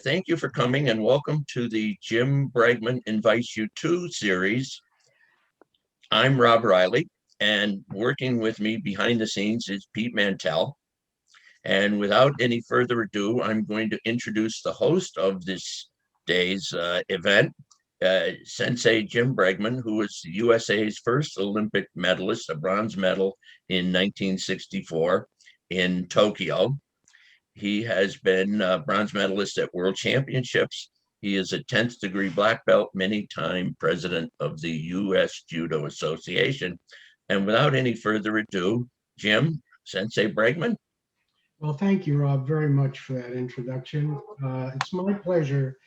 Thank you for coming and welcome to the Jim Bregman Invites You To series. I'm Rob Riley, and working with me behind the scenes is Pete Mantell. And without any further ado, I'm going to introduce the host of this day's event, Sensei Jim Bregman, who was the USA's first Olympic medalist, a bronze medal in 1964 in Tokyo. He has been a bronze medalist at world championships. He is a 10th degree black belt, many time president of the U.S. Judo Association. And without any further ado, Jim, Sensei Bregman. Well, thank you, Rob, very much for that introduction. It's my pleasure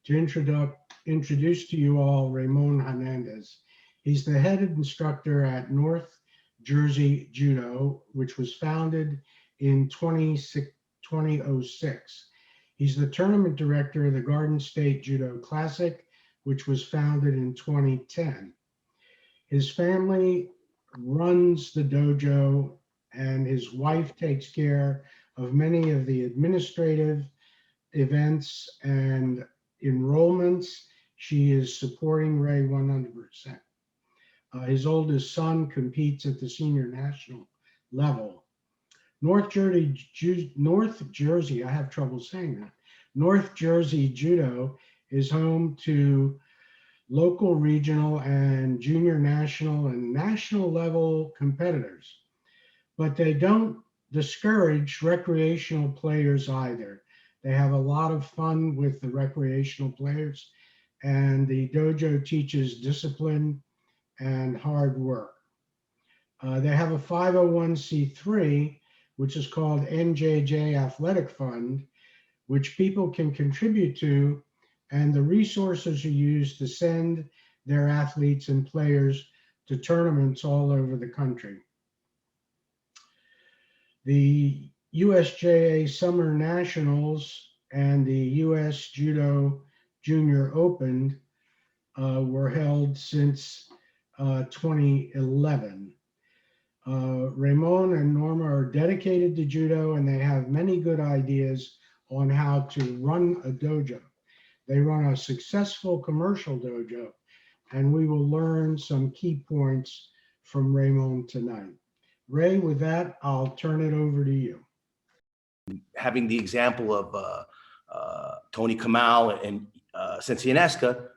to introduce to you all Ramon Hernandez. He's the head instructor at North Jersey Judo, which was founded in 2006. He's the tournament director of the Garden State Judo Classic, which was founded in 2010. His family runs the dojo, and his wife takes care of many of the administrative events and enrollments. She is supporting Ray 100%. His oldest son competes at the senior national level. North Jersey, I have trouble saying that. North Jersey Judo is home to local, regional, and junior national and national level competitors. But they don't discourage recreational players either. They have a lot of fun with the recreational players, and the dojo teaches discipline and hard work. They have a 501c3, which is called NJJ Athletic Fund, which people can contribute to, and the resources are used to send their athletes and players to tournaments all over the country. The USJA Summer Nationals and the US Judo Junior Open were held since 2011. Ramon and Norma are dedicated to judo, and they have many good ideas on how to run a dojo. They run a successful commercial dojo, and we will learn some key points from Ramon tonight. Ray, with that, I'll turn it over to you. Having the example of Tony Kamal and Sensei Inesca,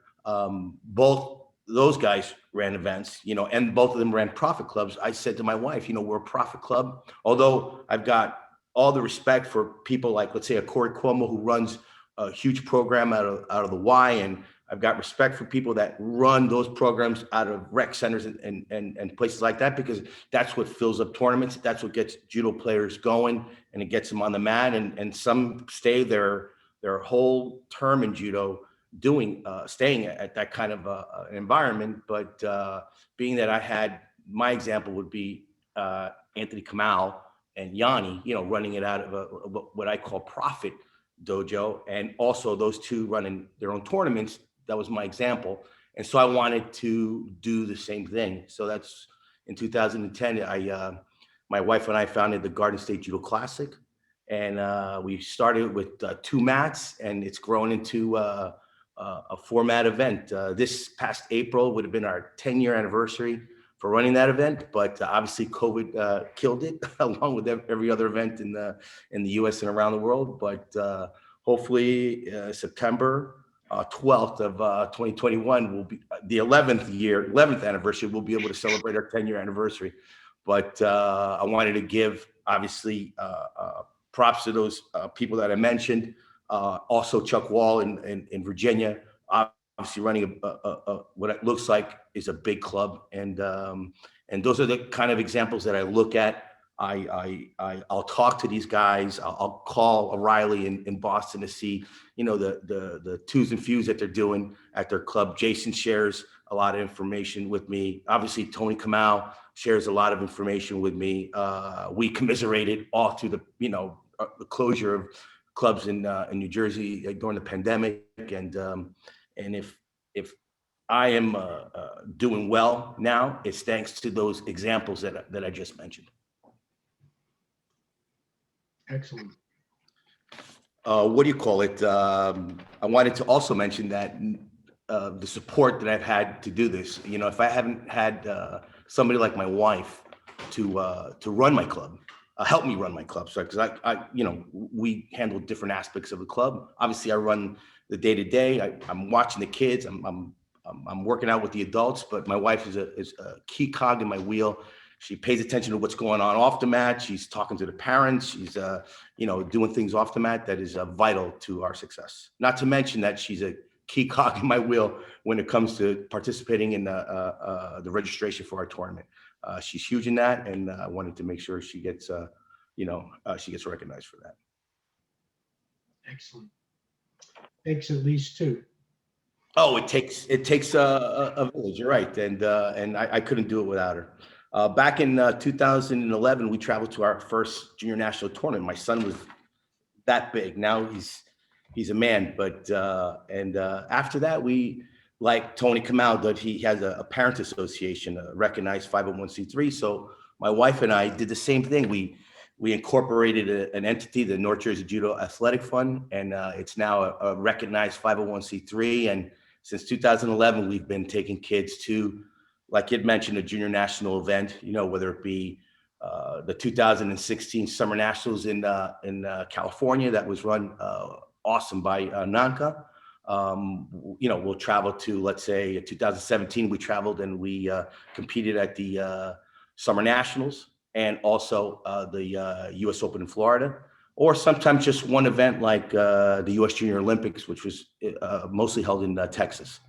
both those guys ran events, and both of them ran profit clubs. I said to my wife, we're a profit club. Although I've got all the respect for people like, let's say, a Corey Cuomo who runs a huge program out of the Y, and I've got respect for people that run those programs out of rec centers and places like that, because that's what fills up tournaments. That's what gets judo players going, and it gets them on the mat. And some stay their whole term in judo staying at that kind of environment. But being that I had, my example would be Anthony Kamal and Yanni, running it out of what I call profit dojo, and also those two running their own tournaments. That was my example. And so I wanted to do the same thing. So that's in 2010, my wife and I founded the Garden State Judo Classic. And we started with 2 mats, and it's grown into a 4-mat event. This past April would have been our 10-year anniversary for running that event, but obviously COVID killed it, along with every other event in the US and around the world. But hopefully September 12th of 2021 will be the 11th anniversary. We'll be able to celebrate our 10-year anniversary. But I wanted to give, obviously, props to those people that I mentioned. Also Chuck Wall in Virginia, obviously running what it looks like is a big club. And those are the kind of examples that I look at. I'll talk to these guys. I'll call O'Reilly in Boston to see, the twos and fews that they're doing at their club. Jason shares a lot of information with me. Obviously, Tony Kamal shares a lot of information with me. We commiserated all through the closure of clubs in New Jersey during the pandemic. And if I am doing well now, it's thanks to those examples that I just mentioned. Excellent. what do you call it? I wanted to also mention that the support that I've had to do this, you know, if I haven't had somebody like my wife to run my club, help me run my club. So, because you know, we handle different aspects of the club. Obviously, I run the day to day. I'm watching the kids. I'm working out with the adults, but my wife is a key cog in my wheel. She pays attention to what's going on off the mat. She's talking to the parents. She's, you know, doing things off the mat that is vital to our success. Not to mention that she's a key cog in my wheel when it comes to participating in the registration for our tournament. She's huge in that, and I wanted to make sure she gets, you know, she gets recognized for that. Excellent. Takes at least two. Oh, it takes a village. You're right, and I couldn't do it without her. Back in 2011, we traveled to our first junior national tournament. My son was that big. Now he's a man. But after that, we, like Tony Kamal, that he has a parent association, a recognized 501c3. So my wife and I did the same thing. We incorporated an entity, the North Jersey Judo Athletic Fund, and it's now a recognized 501c3. And since 2011, we've been taking kids to, like you'd mentioned, a junior national event, you know, whether it be the 2016 Summer Nationals in California that was run awesome by Nanka. You know, we'll travel to, let's say, 2017, we traveled and we competed at the Summer Nationals and also the US Open in Florida, or sometimes just one event like the US Junior Olympics, which was mostly held in Texas.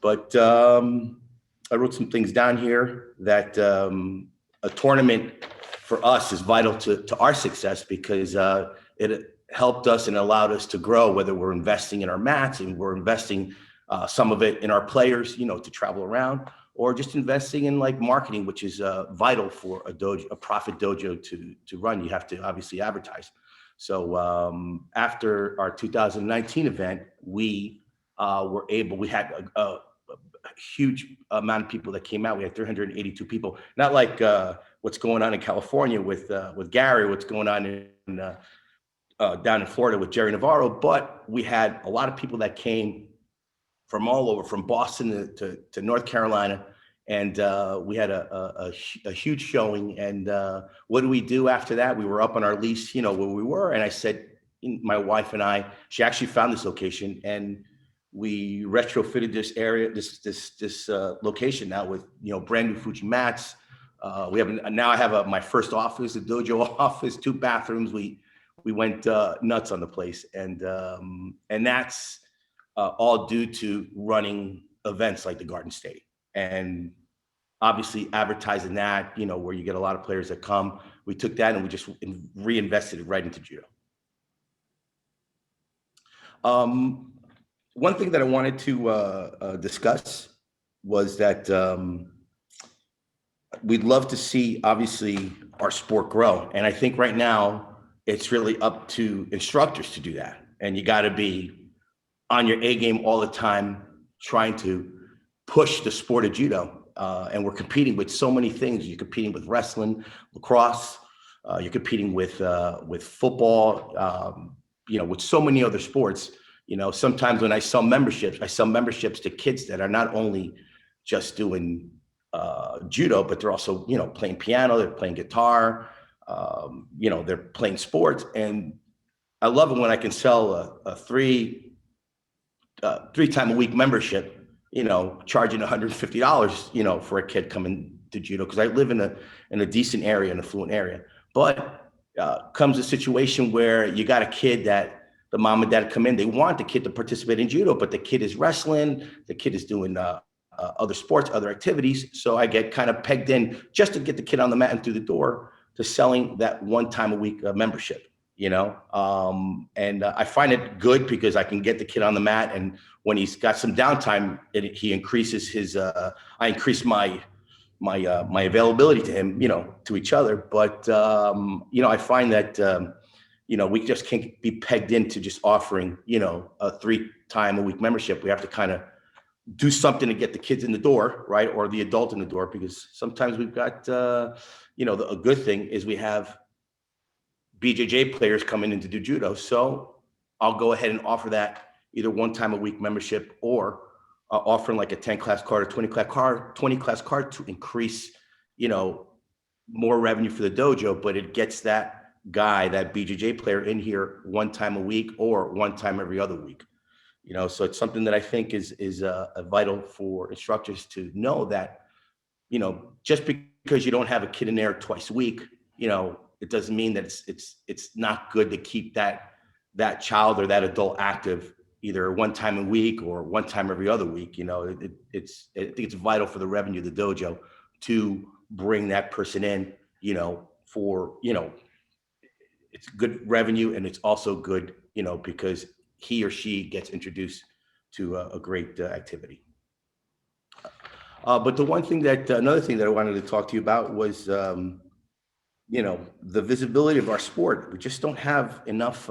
But I wrote some things down here that a tournament for us is vital to our success, because it helped us and allowed us to grow, whether we're investing in our mats and we're investing some of it in our players, you know, to travel around, or just investing in like marketing, which is vital for a dojo, a profit dojo to run. You have to obviously advertise. So after our 2019 event, we had a huge amount of people that came out. We had 382 people. Not like what's going on in California with Gary, what's going on in down in Florida with Jerry Navarro, but we had a lot of people that came from all over, from Boston to North Carolina, and we had a huge showing. And what do we do after that? We were up on our lease, you know, where we were, and I said, my wife and I, she actually found this location, and we retrofitted this area, this location now with, you know, brand new Fuji mats. Now I have my first office, a dojo office, 2 bathrooms. We went nuts on the place, and that's all due to running events like the Garden State, and obviously advertising that, you know, where you get a lot of players that come. We took that and we just reinvested it right into judo. One thing that I wanted to discuss was that we'd love to see, obviously, our sport grow. And I think right now it's really up to instructors to do that. And you got to be on your A game all the time, trying to push the sport of judo. And we're competing with so many things. You're competing with wrestling, lacrosse, you're competing with football, you know, with so many other sports. You know, sometimes when I sell memberships to kids that are not only just doing judo, but they're also, you know, playing piano, they're playing guitar, you know, they're playing sports. And I love it when I can sell a 3 time a week membership, you know, charging $150, you know, for a kid coming to judo, because I live in a decent area, an affluent area. But comes a situation where you got a kid that the mom and dad come in, they want the kid to participate in judo, but the kid is wrestling, the kid is doing other sports, other activities. So I get kind of pegged in just to get the kid on the mat and through the door to selling that 1 time a week membership, you know? And I find it good because I can get the kid on the mat, and when he's got some downtime, he increases his, I increase my availability to him, you know, to each other. But, you know, I find that, you know, we just can't be pegged into just offering, you know, a 3 time a week membership. We have to kind of do something to get the kids in the door, right? Or the adult in the door, because sometimes we've got, you know, a good thing is we have BJJ players coming in to do judo. So I'll go ahead and offer that either 1 time a week membership or offering like a 10 class card or 20 class card to increase, more revenue for the dojo, but it gets that guy, that BJJ player in here 1 time a week or 1 time every other week. So it's something that I think is vital for instructors to know that, just because you don't have a kid in there twice a week, it doesn't mean that it's not good to keep that child or that adult active either 1 time a week or 1 time every other week. I think it's vital for the revenue of the dojo to bring that person in, for, it's good revenue, and it's also good, because he or she gets introduced to a great activity. But another thing that I wanted to talk to you about was, the visibility of our sport. We just don't have enough,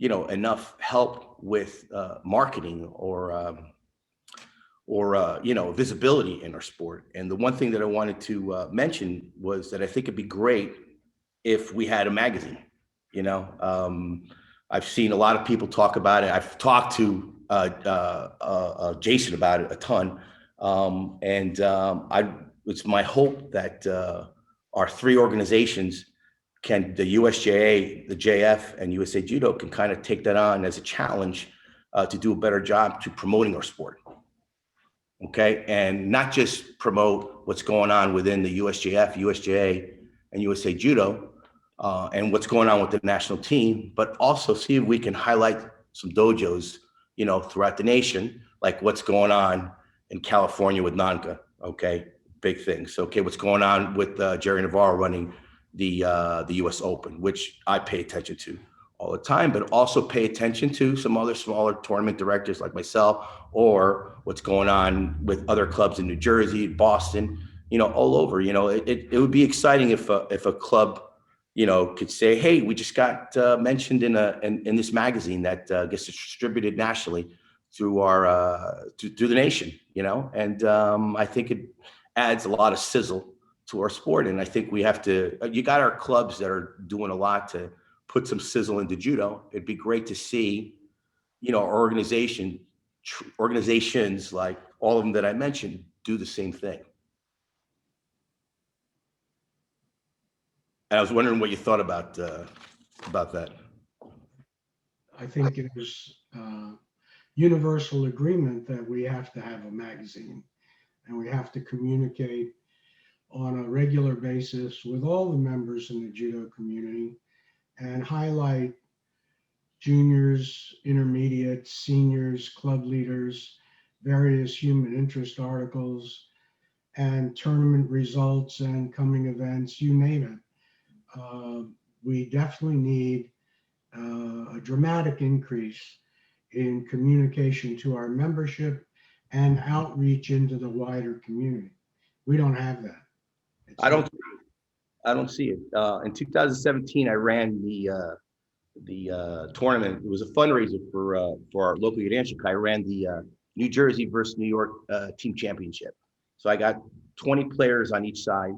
enough help with marketing or visibility in our sport. And the one thing that I wanted to mention was that I think it'd be great if we had a magazine. I've seen a lot of people talk about it. I've talked to Jason about it a ton. It's my hope that our 3 organizations the USJA, the JF, and USA Judo can kind of take that on as a challenge to do a better job to promoting our sport. Okay, and not just promote what's going on within the USJF, USJA, and USA Judo, and what's going on with the national team, but also see if we can highlight some dojos, throughout the nation, like what's going on in California with Nanka. Okay, big things. Okay, what's going on with Jerry Navarro running the U.S. Open, which I pay attention to all the time, but also pay attention to some other smaller tournament directors like myself, or what's going on with other clubs in New Jersey, Boston, all over. It would be exciting if a club, could say, hey, we just got mentioned in this magazine that gets distributed nationally through through the nation, and I think it adds a lot of sizzle to our sport. And I think you got our clubs that are doing a lot to put some sizzle into judo. It'd be great to see, our organizations like all of them that I mentioned do the same thing. And I was wondering what you thought about that. I think it is universal agreement that we have to have a magazine, and we have to communicate on a regular basis with all the members in the judo community and highlight juniors, intermediates, seniors, club leaders, various human interest articles, and tournament results and coming events, you name it. We definitely need a dramatic increase in communication to our membership and outreach into the wider community. We don't have that. I don't see it. In 2017, I ran the tournament. It was a fundraiser for our local Udanshikai. I ran the New Jersey versus New York team championship. So I got 20 players on each side.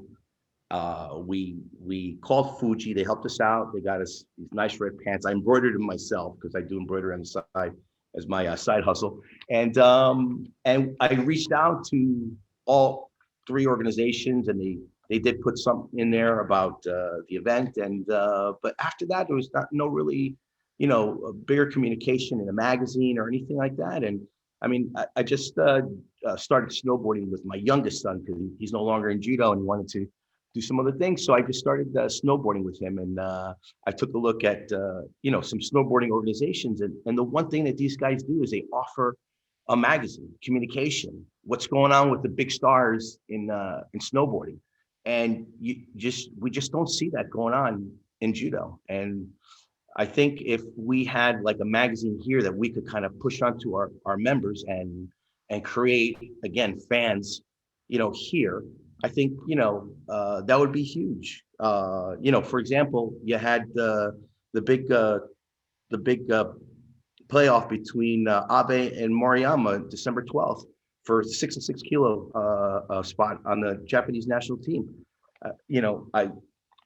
We called Fuji. They helped us out. They got us these nice red pants. I embroidered them myself because I do embroidery on the side as my side hustle. And I reached out to all 3 organizations, and they did put something in there about the event. And but after that, there was no really, a bigger communication in a magazine or anything like that. And I mean, I just started snowboarding with my youngest son because he's no longer in judo and he wanted to do some other things. So I just started snowboarding with him, and I took a look at some snowboarding organizations, and the one thing that these guys do is they offer a magazine, communication, what's going on with the big stars in snowboarding, and we just don't see that going on in judo. And I think if we had like a magazine here that we could kind of push onto our members and create, again, fans, here, I think, that would be huge. For example, you had the big playoff between Abe and Moriyama, December 12th, for 66 kilo spot on the Japanese national team.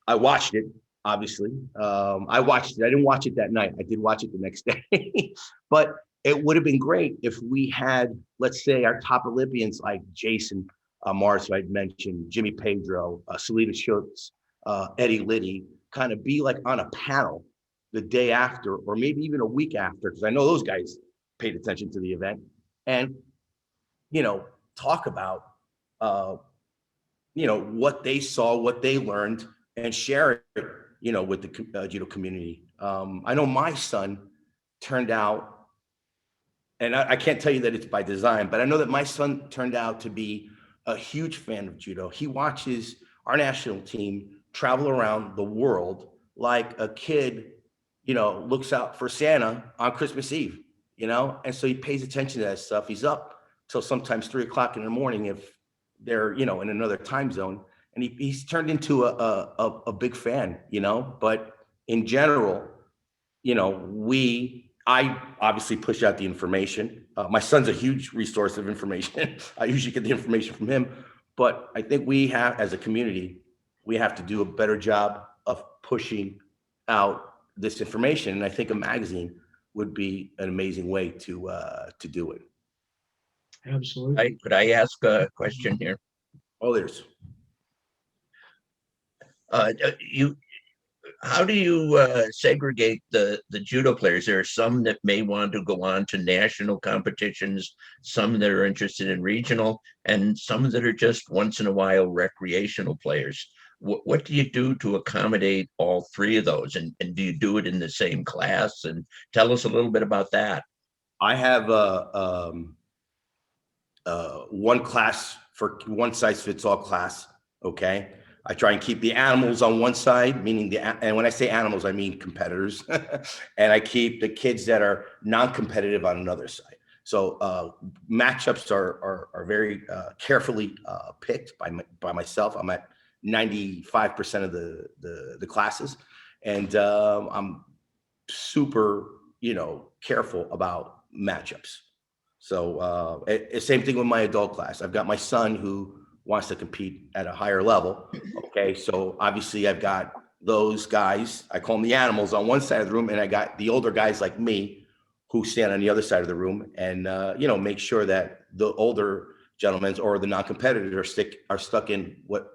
I watched it. obviously. I watched it. I didn't watch it that night. I did watch it the next day. But it would have been great if we had, let's say, our top Olympians like Jason Mars, who I'd mentioned, Jimmy Pedro, Salita Schultz, Eddie Liddy, kind of be like on a panel the day after, or maybe even a week after, because I know those guys paid attention to the event, and talk about uh, what they saw, what they learned, and share it, with the judo community. I know my son turned out, and I can't tell you that it's by design, but I know that my son turned out to be a huge fan of judo. He watches our national team travel around the world like a kid, looks out for Santa on Christmas Eve, and so he pays attention to that stuff. He's up till sometimes 3 o'clock in the morning if they're, in another time zone. And he's turned into a big fan, but in general, I obviously push out the information. My son's a huge resource of information. I usually get the information from him, but I think we have, as a community, we have to do a better job of pushing out this information. And I think a magazine would be an amazing way to do it. Absolutely. Could I ask a question here? Oh, there's. You, how do you segregate the judo players? There are some that may want to go on to national competitions, some that are interested in regional, and some that are just once in a while recreational players. What do you do to accommodate all three of those? And do you do it in the same class? And tell us a little bit about that. I have one class for one size fits all class. Okay. I try and keep the animals on one side, meaning and when I say animals, I mean competitors. And I keep the kids that are non-competitive on another side. So matchups are very carefully picked by myself. I'm at 95% of the classes, and I'm super, careful about matchups. So same thing with my adult class. I've got my son who wants to compete at a higher level. Okay, so obviously I've got those guys, I call them the animals, on one side of the room, and I got the older guys like me who stand on the other side of the room and make sure that the older gentlemen or the non-competitors are stuck in what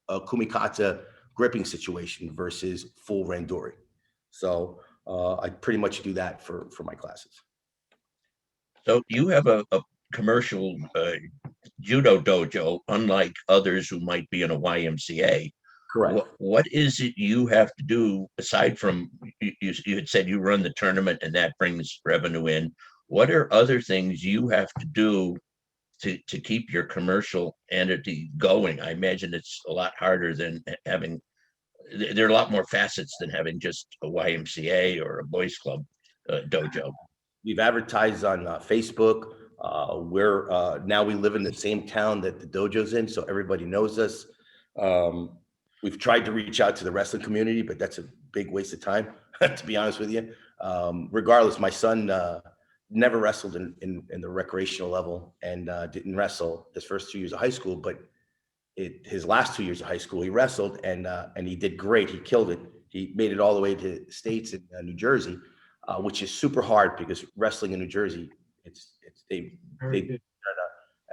a kumikata gripping situation versus full randori. So I pretty much do that for my classes. So you have a commercial judo dojo, unlike others who might be in a YMCA. Correct. What is it you have to do aside from you had said you run the tournament and that brings revenue in? What are other things you have to do to keep your commercial entity going? I imagine it's a lot harder than having. There are a lot more facets than having just a YMCA or a boys club dojo. We've advertised on Facebook. Now we live in the same town that the dojo's in, so everybody knows us. We've tried to reach out to the wrestling community, but that's a big waste of time, to be honest with you. Regardless, my son never wrestled in the recreational level and didn't wrestle his first 2 years of high school, but his last 2 years of high school, he wrestled and he did great. He killed it. He made it all the way to states in New Jersey. Which is super hard because wrestling in New Jersey, they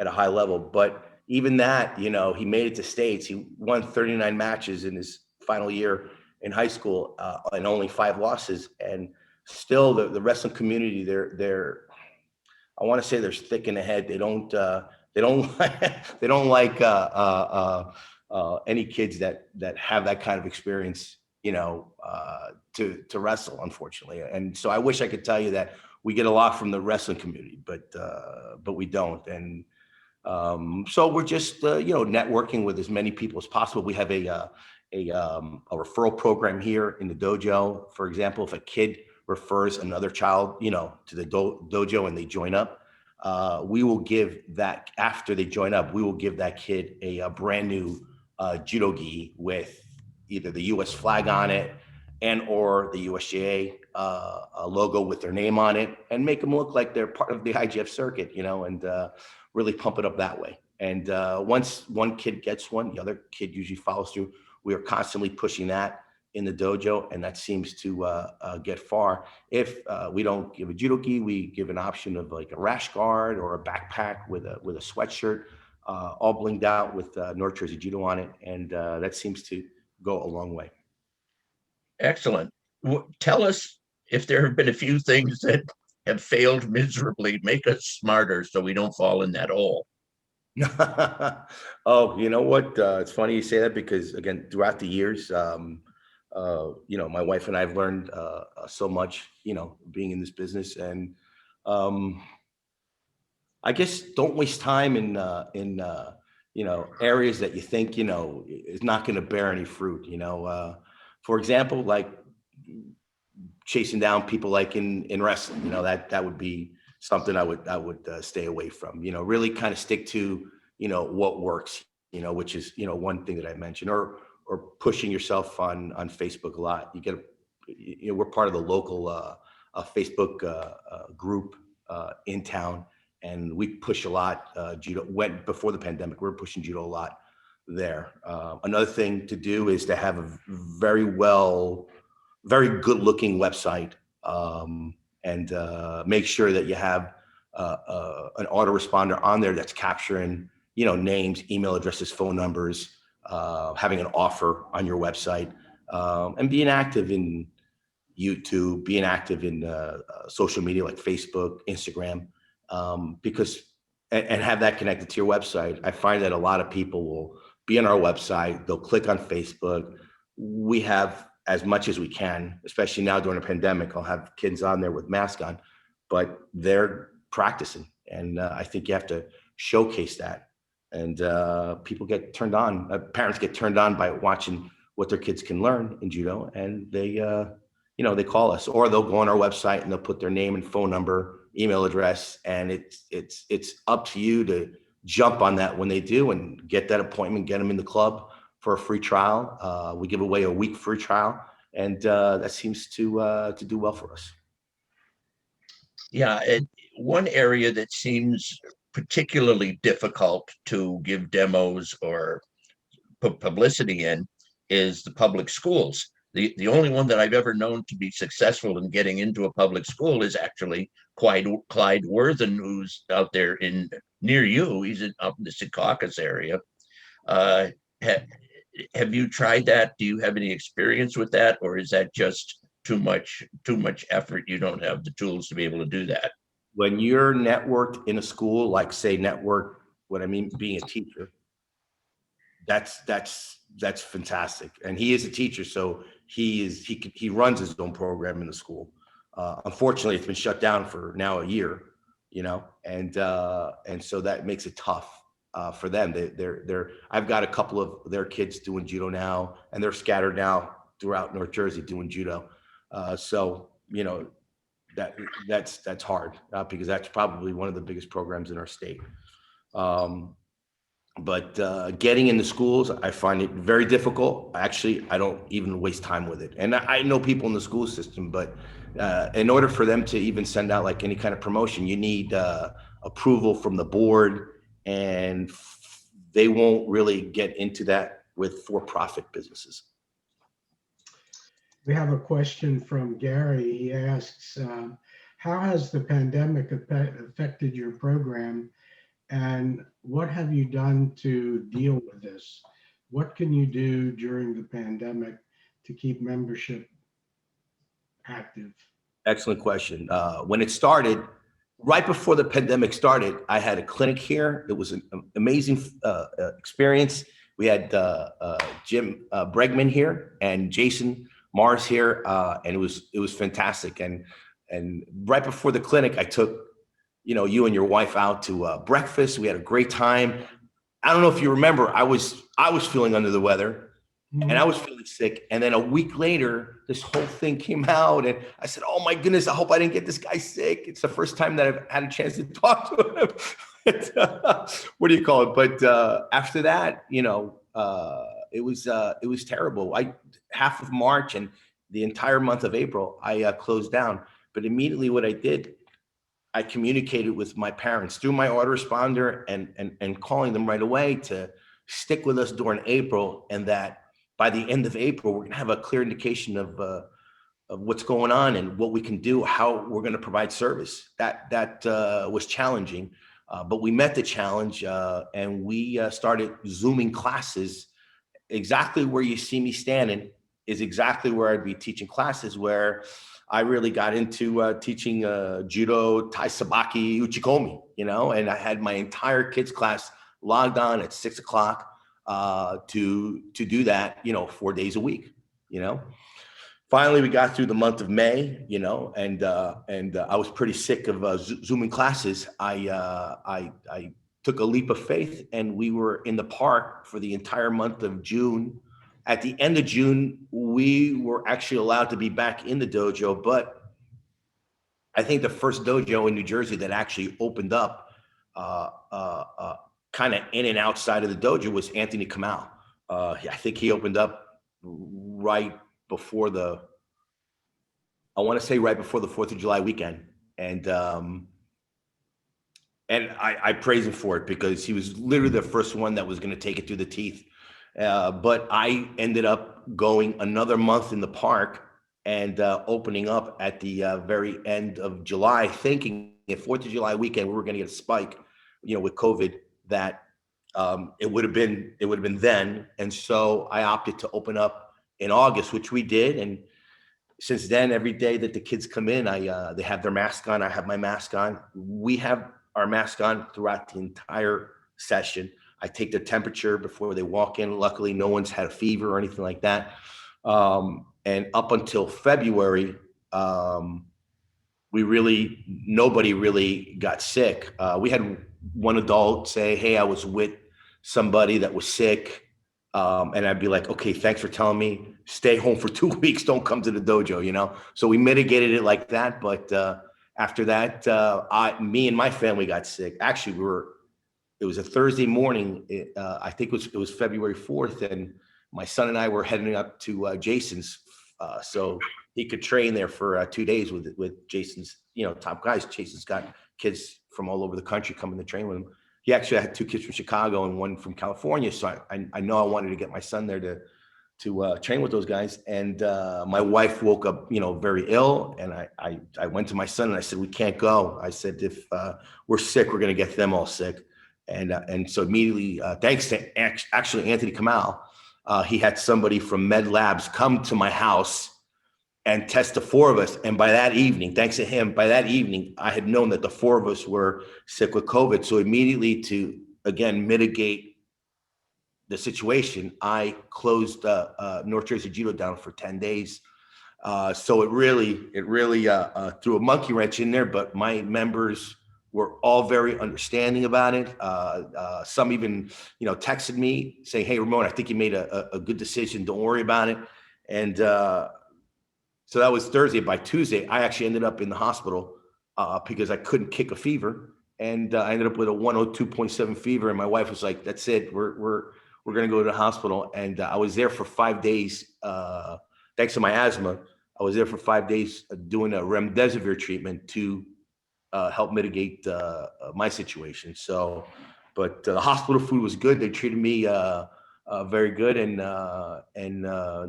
at a high level. But even that, he made it to states. He won 39 matches in his final year in high school and only 5 losses. And still, the wrestling community, they're I want to say they're thick in the head. They don't they don't like any kids that have that kind of experience, to wrestle, unfortunately. And so I wish I could tell you that we get a lot from the wrestling community, but we don't. And so we're just networking with as many people as possible. We have a referral program here in the dojo. For example, if a kid refers another child, to the dojo and they join up, we will give that, after they join up, we will give that kid a brand new judo gi with either the U.S. flag on it and or the USGA logo with their name on it, and make them look like they're part of the IGF circuit, and really pump it up that way. And once one kid gets one, the other kid usually follows through. We are constantly pushing that. in the dojo, and that seems to get far. If we don't give a judo gi, we give an option of like a rash guard or a backpack with a sweatshirt, all blinged out with North Jersey Judo on it, and that seems to go a long way. Excellent. Tell us if there have been a few things that have failed miserably. Make us smarter so we don't fall in that hole. Oh, you know what? It's funny you say that because again, throughout the years, my wife and I have learned so much, being in this business, and I guess don't waste time in areas that you think is not going to bear any fruit. For example, like chasing down people like in wrestling. That would be something I would stay away from. Really kind of stick to what works. Which is one thing that I mentioned, or pushing yourself on Facebook a lot. You get we're part of the local Facebook group in town, and we push a lot. Judo went before the pandemic. We were pushing judo a lot there. Another thing to do is to have a very good looking website, and make sure that you have an autoresponder on there that's capturing names, email addresses, phone numbers, having an offer on your website, and being active in YouTube, being active in social media like Facebook, Instagram, because and have that connected to your website. I find that a lot of people will be on our website, they'll click on Facebook. We have as much as we can, especially now during a pandemic. I'll have kids on there with masks on, but they're practicing, and I think you have to showcase that. And people get turned on. Parents get turned on by watching what their kids can learn in judo, and they call us, or they'll go on our website and they'll put their name and phone number, email address, and it's up to you to jump on that when they do and get that appointment, get them in the club for a free trial. We give away a week free trial, and that seems to do well for us. Yeah, one area that seems particularly difficult to give demos or put publicity in is the public schools. The only one that I've ever known to be successful in getting into a public school is actually Clyde Worthen, who's out there near you. He's up in the Secaucus area. Have you tried that? Do you have any experience with that, or is that just too much effort? You don't have the tools to be able to do that. When you're networked in a school, like say network, what I mean being a teacher, that's fantastic. And he is a teacher, so he runs his own program in the school. Unfortunately, it's been shut down for now a year, and so that makes it tough for them. I've got a couple of their kids doing judo now, and they're scattered now throughout North Jersey doing judo. So that's hard because that's probably one of the biggest programs in our state. But getting into schools, I find it very difficult. Actually, I don't even waste time with it. And I know people in the school system, but in order for them to even send out like any kind of promotion, you need approval from the board, and they won't really get into that with for-profit businesses. We have a question from Gary. He asks, how has the pandemic affected your program, and what have you done to deal with this? What can you do during the pandemic to keep membership active? Excellent question. When it started, right before the pandemic started, I had a clinic here. It was an amazing experience. We had Jim Bregman here and Jason Mars here, and it was fantastic. And right before the clinic, I took you and your wife out to breakfast. We had a great time. I don't know if you remember, I was feeling under the weather, and I was feeling sick. And then a week later, this whole thing came out, and I said, "Oh my goodness, I hope I didn't get this guy sick." It's the first time that I've had a chance to talk to him. What do you call it? But after that, it was terrible. Half of March and the entire month of April, I closed down. But immediately, what I did, I communicated with my parents through my autoresponder and calling them right away to stick with us during April, and that by the end of April, we're going to have a clear indication of what's going on and what we can do, how we're going to provide service. That was challenging, but we met the challenge, and we started Zooming classes. Exactly where you see me standing is exactly where I'd be teaching classes, where I really got into teaching Judo, Tai Sabaki, Uchikomi, and I had my entire kids class logged on at 6 o'clock to do that, 4 days a week, Finally, we got through the month of May, and I was pretty sick of Zooming classes. I took a leap of faith, and we were in the park for the entire month of June. At the end of June, we were actually allowed to be back in the dojo, but I think the first dojo in New Jersey that actually opened up kind of in and outside of the dojo was Anthony Kamal. I think he opened up right before the 4th of July weekend. And I praise him for it, because he was literally the first one that was going to take it through the teeth. But I ended up going another month in the park and opening up at the very end of July, thinking at 4th of July weekend, we were going to get a spike, with COVID, that it would have been then. And so I opted to open up in August, which we did. And since then, every day that the kids come in, they have their mask on. I have my mask on. We have our mask on throughout the entire session. I take their temperature before they walk in. Luckily, no one's had a fever or anything like that. And up until February, nobody really got sick. We had one adult say, "Hey, I was with somebody that was sick." And I'd be like, "Okay, thanks for telling me. Stay home for 2 weeks. Don't come to the dojo," So we mitigated it like that. But after that, me and my family got sick. Actually, it was a Thursday morning. I think it was February 4th. And my son and I were heading up to Jason's, so he could train there for 2 days with Jason's, top guys. Jason's got kids from all over the country coming to train with him. He actually had 2 kids from Chicago and 1 from California. So I know I wanted to get my son there to train with those guys. And my wife woke up, very ill. And I went to my son and I said, "We can't go." I said, "If we're sick, we're going to get them all sick." And so immediately, thanks to actually Anthony Kamal, he had somebody from Med Labs come to my house and test the 4 of us. And by that evening, thanks to him, I had known that the 4 of us were sick with COVID. So immediately, to, again, mitigate the situation, I closed North Jersey Judo down for 10 days. So it really threw a monkey wrench in there, but my members were all very understanding about it. Some even, texted me saying, "Hey, Ramon, I think you made a good decision. Don't worry about it." And so that was Thursday. By Tuesday, I actually ended up in the hospital because I couldn't kick a fever. And I ended up with a 102.7 fever. And my wife was like, "That's it. We're going to go to the hospital." And I was there for 5 days. Thanks to my asthma, I was there for 5 days doing a remdesivir treatment to help mitigate my situation. So, but the hospital food was good. They treated me very good. And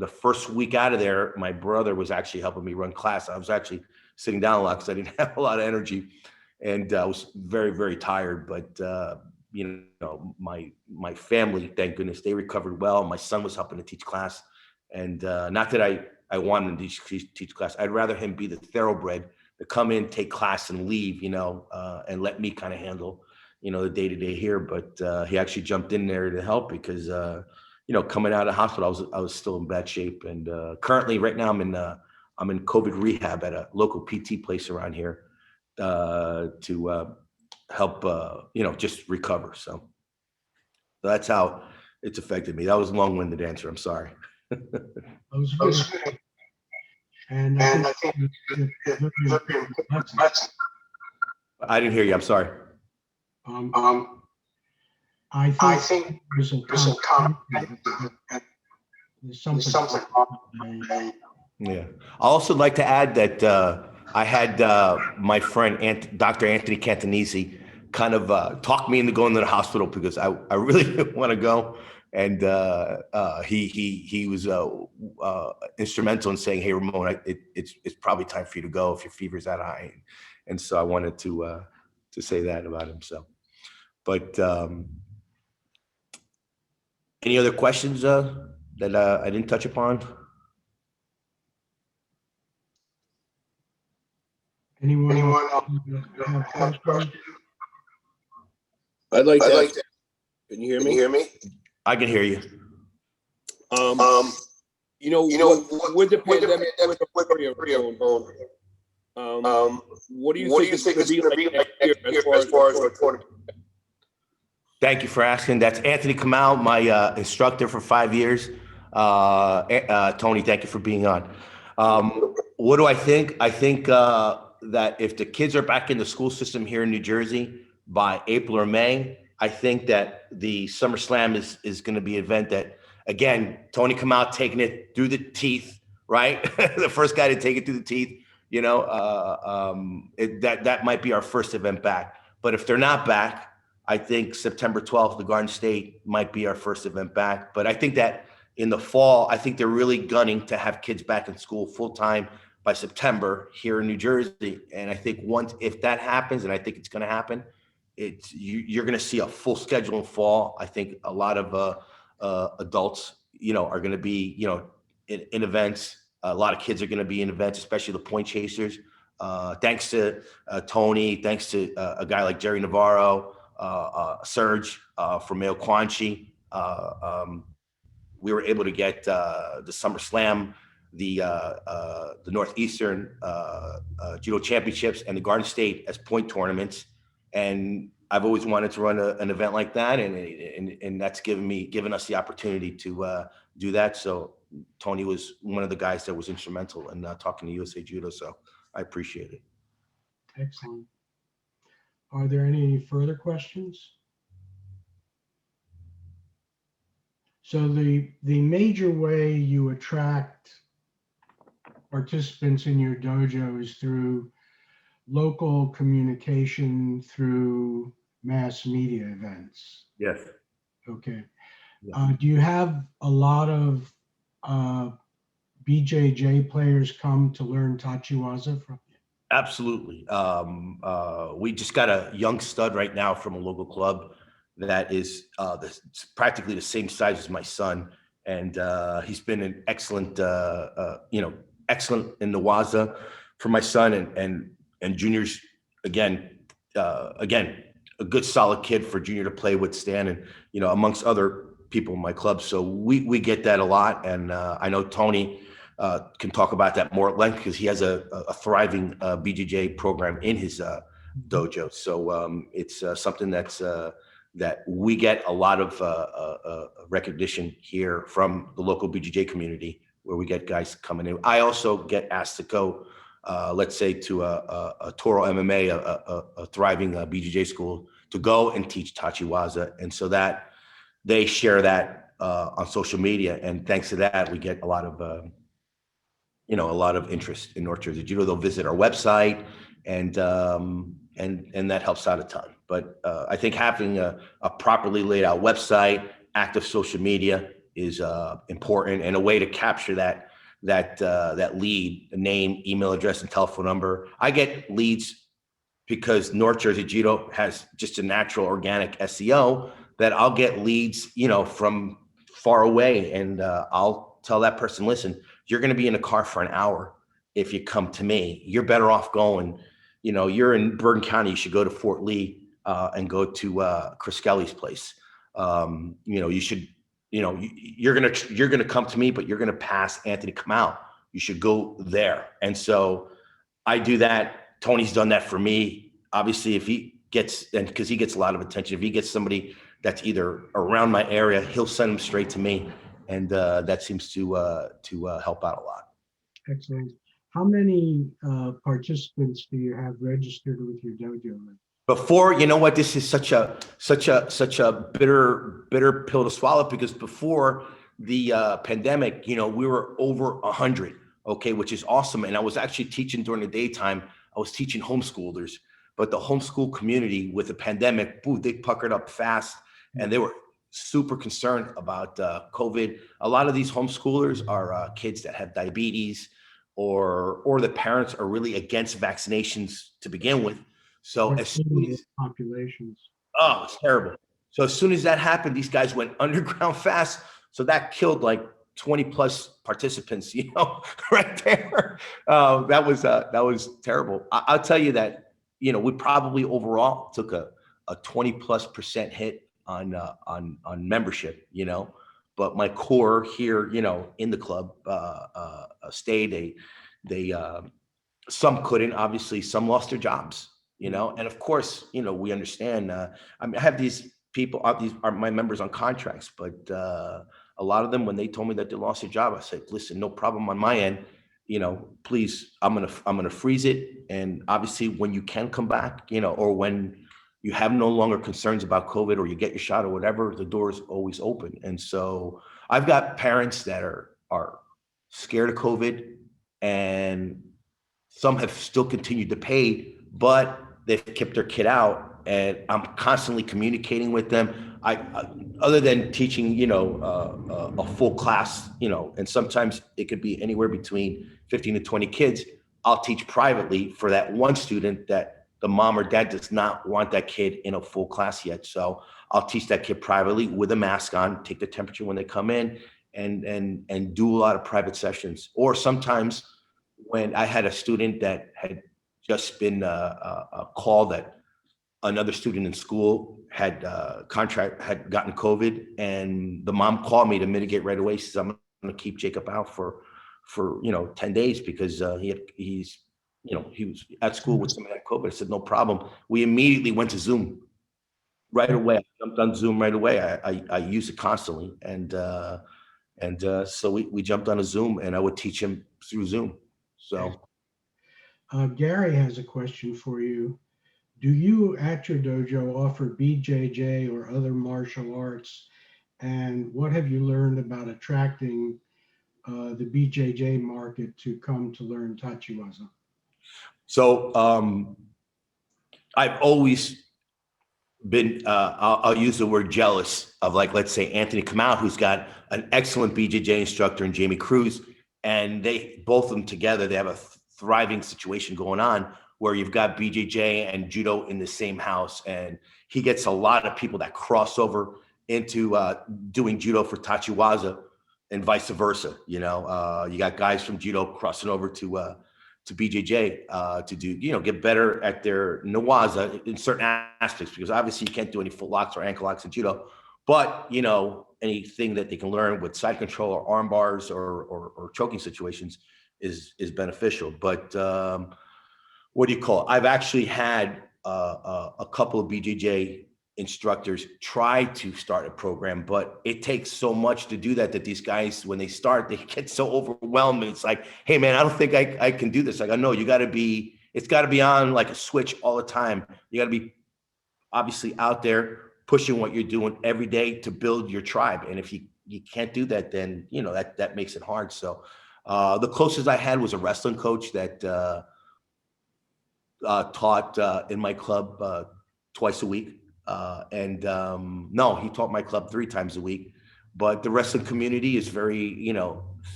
the first week out of there, my brother was actually helping me run class. I was actually sitting down a lot because I didn't have a lot of energy, and I was very, very tired. But my family, thank goodness, they recovered well. My son was helping to teach class, and not that I wanted him to teach class. I'd rather him be the thoroughbred to come in, take class, and leave, and let me kind of handle, the day-to-day here. But he actually jumped in there to help because, coming out of the hospital, I was still in bad shape. And currently, right now, I'm in COVID rehab at a local PT place around here to help, just recover. So that's how it's affected me. That was a long-winded answer. I'm sorry. That was good. And I think I didn't hear you. I'm sorry. I think there's something. Yeah. I also like to add that I had my friend Dr. Anthony Cantonese kind of talk me into going to the hospital because I really didn't want to go. And he was instrumental in saying, "Hey, Ramon, it's probably time for you to go if your fever's that high." And so I wanted to say that about him. So, but any other questions that I didn't touch upon? Anyone Anyone else have questions? I'd like I'd to. like to. Can you hear Can me? you hear me? I can hear you. You know, with the pandemic, with the what do you think it's going to be like next year as far as the tournament? Thank you for asking. That's Anthony Kamal, my instructor for 5 years. Tony, thank you for being on. What do I think? I think that if the kids are back in the school system here in New Jersey by April or May, I think that the Summer Slam is going to be an event that, again, Tony Kamal taking it through the teeth, right? The first guy to take it through the teeth, you know, that might be our first event back. But if they're not back, I think September 12th, the Garden State might be our first event back. But I think that in the fall, I think they're really gunning to have kids back in school full time by September here in New Jersey. And I think if that happens, and I think it's going to happen, you're going to see a full schedule in fall. I think a lot of adults, you know, are going to be, you know, in events. A lot of kids are going to be in events, especially the point chasers. Thanks to Tony, thanks to a guy like Jerry Navarro, Serge from Mayo Quanchi. We were able to get the Summer Slam, the Northeastern Judo Championships, and the Garden State as point tournaments. And I've always wanted to run an event like that, and that's given us the opportunity to do that. So Tony was one of the guys that was instrumental in talking to USA Judo. So I appreciate it. Excellent. Are there any further questions? So the major way you attract participants in your dojo is through local communication, through mass media events. Yes. Okay. Yeah. Do you have a lot of BJJ players come to learn Tachiwaza from you? Absolutely. We just got a young stud right now from a local club that is practically the same size as my son, and he's been an excellent, excellent in the Waza for my son and juniors. Again, a good solid kid for junior to play with Stan, and amongst other people in my club. So we get that a lot, and I know Tony can talk about that more at length because he has a thriving BJJ program in his dojo. So it's something that we get a lot of recognition here from the local BJJ community, where we get guys coming in. I also get asked to go, let's say, to a Toro MMA, a thriving BJJ school, to go and teach Tachiwaza, and so that they share that on social media, and thanks to that, we get a lot of a lot of interest in North Jersey Judo. They'll visit our website, and that helps out a ton. But I think having a properly laid out website, active social media is important, and a way to capture that lead, the name, email address, and telephone number. I get leads because North Jersey Judo has just a natural organic SEO that I'll get leads, from far away, and I'll tell that person, listen, you're going to be in a car for an hour. If you come to me, you're better off going, you're in Bergen County, you should go to Fort Lee and go to Chris Kelly's place. You should, you're going to come to me, but you're going to pass Anthony Kamal. You should go there. And so I do that. Tony's done that for me. Obviously, if he gets, and because he gets a lot of attention, if he gets somebody that's either around my area, he'll send them straight to me. And that seems to help out a lot. Excellent. How many participants do you have registered with your dojo? Before, this is such a bitter pill to swallow, because before the pandemic, we were over 100, okay, which is awesome. And I was actually teaching during the daytime. I was teaching homeschoolers, but the homeschool community with the pandemic, they puckered up fast, and they were super concerned about COVID. A lot of these homeschoolers are kids that have diabetes, or the parents are really against vaccinations to begin with. So as soon as, populations. oh, it's terrible. So as soon as that happened, these guys went underground fast. So that killed like 20 plus participants, right there. That was terrible. I'll tell you that, we probably overall took a 20+% hit on membership, but my core here, in the club, stayed. They some couldn't, obviously, some lost their jobs, and of course, we understand. I have these people, these are my members on contracts, but a lot of them, when they told me that they lost their job, I said, listen, no problem on my end. Please, I'm gonna freeze it. And obviously, when you can come back, or when you have no longer concerns about COVID, or you get your shot or whatever, the door is always open. And so I've got parents that are scared of COVID, and some have still continued to pay, but they've kept their kid out, and I'm constantly communicating with them. Other than teaching, a full class, and sometimes it could be anywhere between 15 to 20 kids. I'll teach privately for that one student that the mom or dad does not want that kid in a full class yet. So I'll teach that kid privately with a mask on, take the temperature when they come in, and do a lot of private sessions. Or sometimes when I had a student that had just been a call that another student in school had gotten COVID, and the mom called me to mitigate right away. She says, I'm going to keep Jacob out for 10 days because he was at school with somebody that had COVID. I said, no problem. We immediately went to Zoom right away. I jumped on Zoom right away. I use it constantly. And so we jumped on a Zoom, and I would teach him through Zoom. So Gary has a question for you. Do you at your dojo offer BJJ or other martial arts? And what have you learned about attracting the BJJ market to come to learn Tachiwaza? So I've always been, I'll use the word jealous of, like, let's say Anthony Kamau, who's got an excellent BJJ instructor, and Jamie Cruz, and they, both of them together, they have a thriving situation going on where you've got BJJ and Judo in the same house. And he gets a lot of people that cross over into doing Judo for Tachiwaza and vice versa. You got guys from Judo crossing over to BJJ to do, get better at their Nawaza in certain aspects, because obviously you can't do any foot locks or ankle locks in Judo, but anything that they can learn with side control or arm bars or choking situations is beneficial. But what do you call it? I've actually had a couple of BJJ instructors try to start a program, but it takes so much to do that these guys, when they start, they get so overwhelmed. And it's like, hey man, I don't think I can do this. Like, I know it's got to be on like a switch all the time. You got to be obviously out there pushing what you're doing every day to build your tribe. And if you can't do that, then that makes it hard. So the closest I had was a wrestling coach that taught in my club twice a week. No, he taught my club 3 times a week. But the wrestling community is very,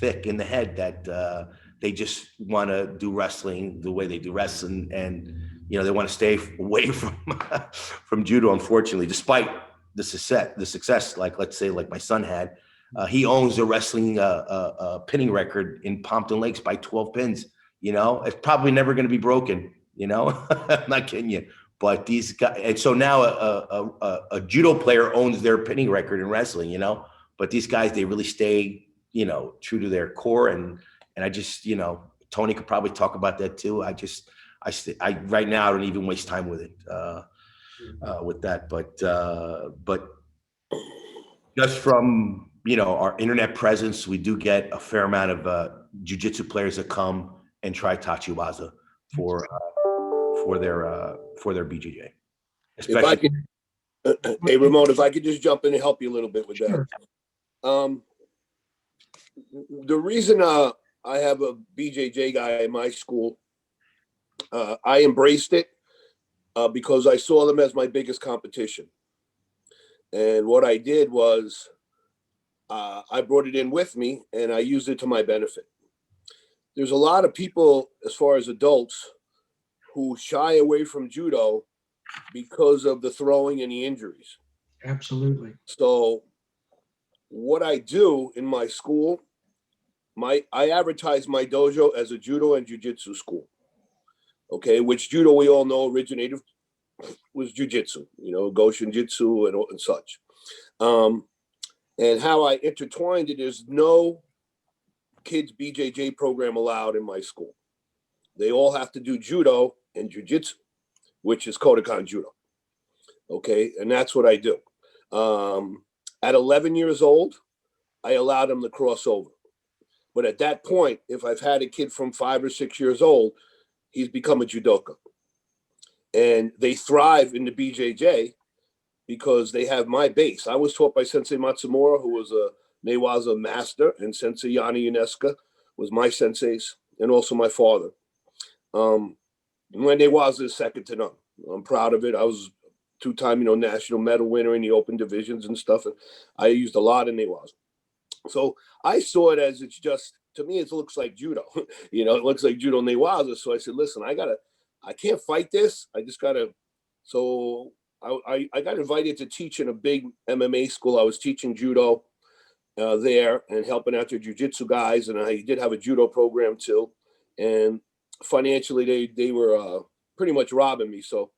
thick in the head that they just want to do wrestling the way they do wrestling. And, they want to stay away from Judo, unfortunately, despite the success, like, let's say, like my son had. He owns a wrestling pinning record in Pompton Lakes by 12 pins. It's probably never going to be broken. I'm not kidding you. But these guys, and so now a Judo player owns their pinning record in wrestling. But these guys, they really stay, true to their core. And I just, Tony could probably talk about that too. I right now I don't even waste time with it, with that. But just from our internet presence, we do get a fair amount of jiu-jitsu players that come and try Tachiwaza for their BJJ. If I could, hey Ramon, if I could just jump in and help you a little bit with that. Sure. The reason I have a BJJ guy in my school, I embraced it because I saw them as my biggest competition. And what I did was I brought it in with me and I used it to my benefit. There's a lot of people, as far as adults, who shy away from judo because of the throwing and the injuries. Absolutely. So what I do in my school, I advertise my dojo as a judo and jiu-jitsu school. Okay, which judo we all know originated was jiu-jitsu, Goshin Jitsu and such. And how I intertwined it is no kids BJJ program allowed in my school. They all have to do judo and jiu-jitsu, which is Kodokan Judo. Okay, and that's what I do. At 11 years old, I allowed them to cross over. But at that point, if I've had a kid from 5 or 6 years old, he's become a judoka. And they thrive in the BJJ because they have my base. I was taught by Sensei Matsumura, who was a Newaza master, and Sensei Yanni Unesca was my senseis, and also my father. When Newaza is second to none. I'm proud of it. I was two-time, national medal winner in the open divisions and stuff, and I used a lot of Newaza. So I saw it as it's just, to me, it looks like judo. It looks like judo Newaza. So I said, listen, I can't fight this. I just gotta. So I got invited to teach in a big MMA school. I was teaching judo there and helping out the jiu-jitsu guys. And I did have a judo program too. And financially, they were pretty much robbing me. So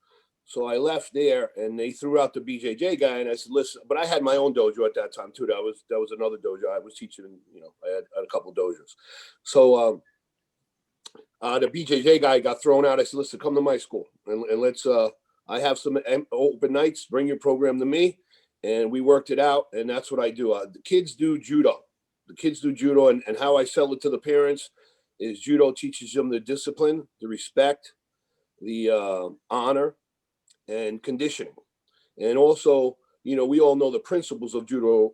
I left there and they threw out the BJJ guy. And I said, listen, but I had my own dojo at that time too. That was another dojo. I was teaching, I had a couple of dojos. So the BJJ guy got thrown out. I said, listen, come to my school and let's, I have some open nights, bring your program to me. And we worked it out. And that's what I do. The kids do judo. And how I sell it to the parents is judo teaches them the discipline, the respect, the honor, and conditioning. And also, we all know the principles of judo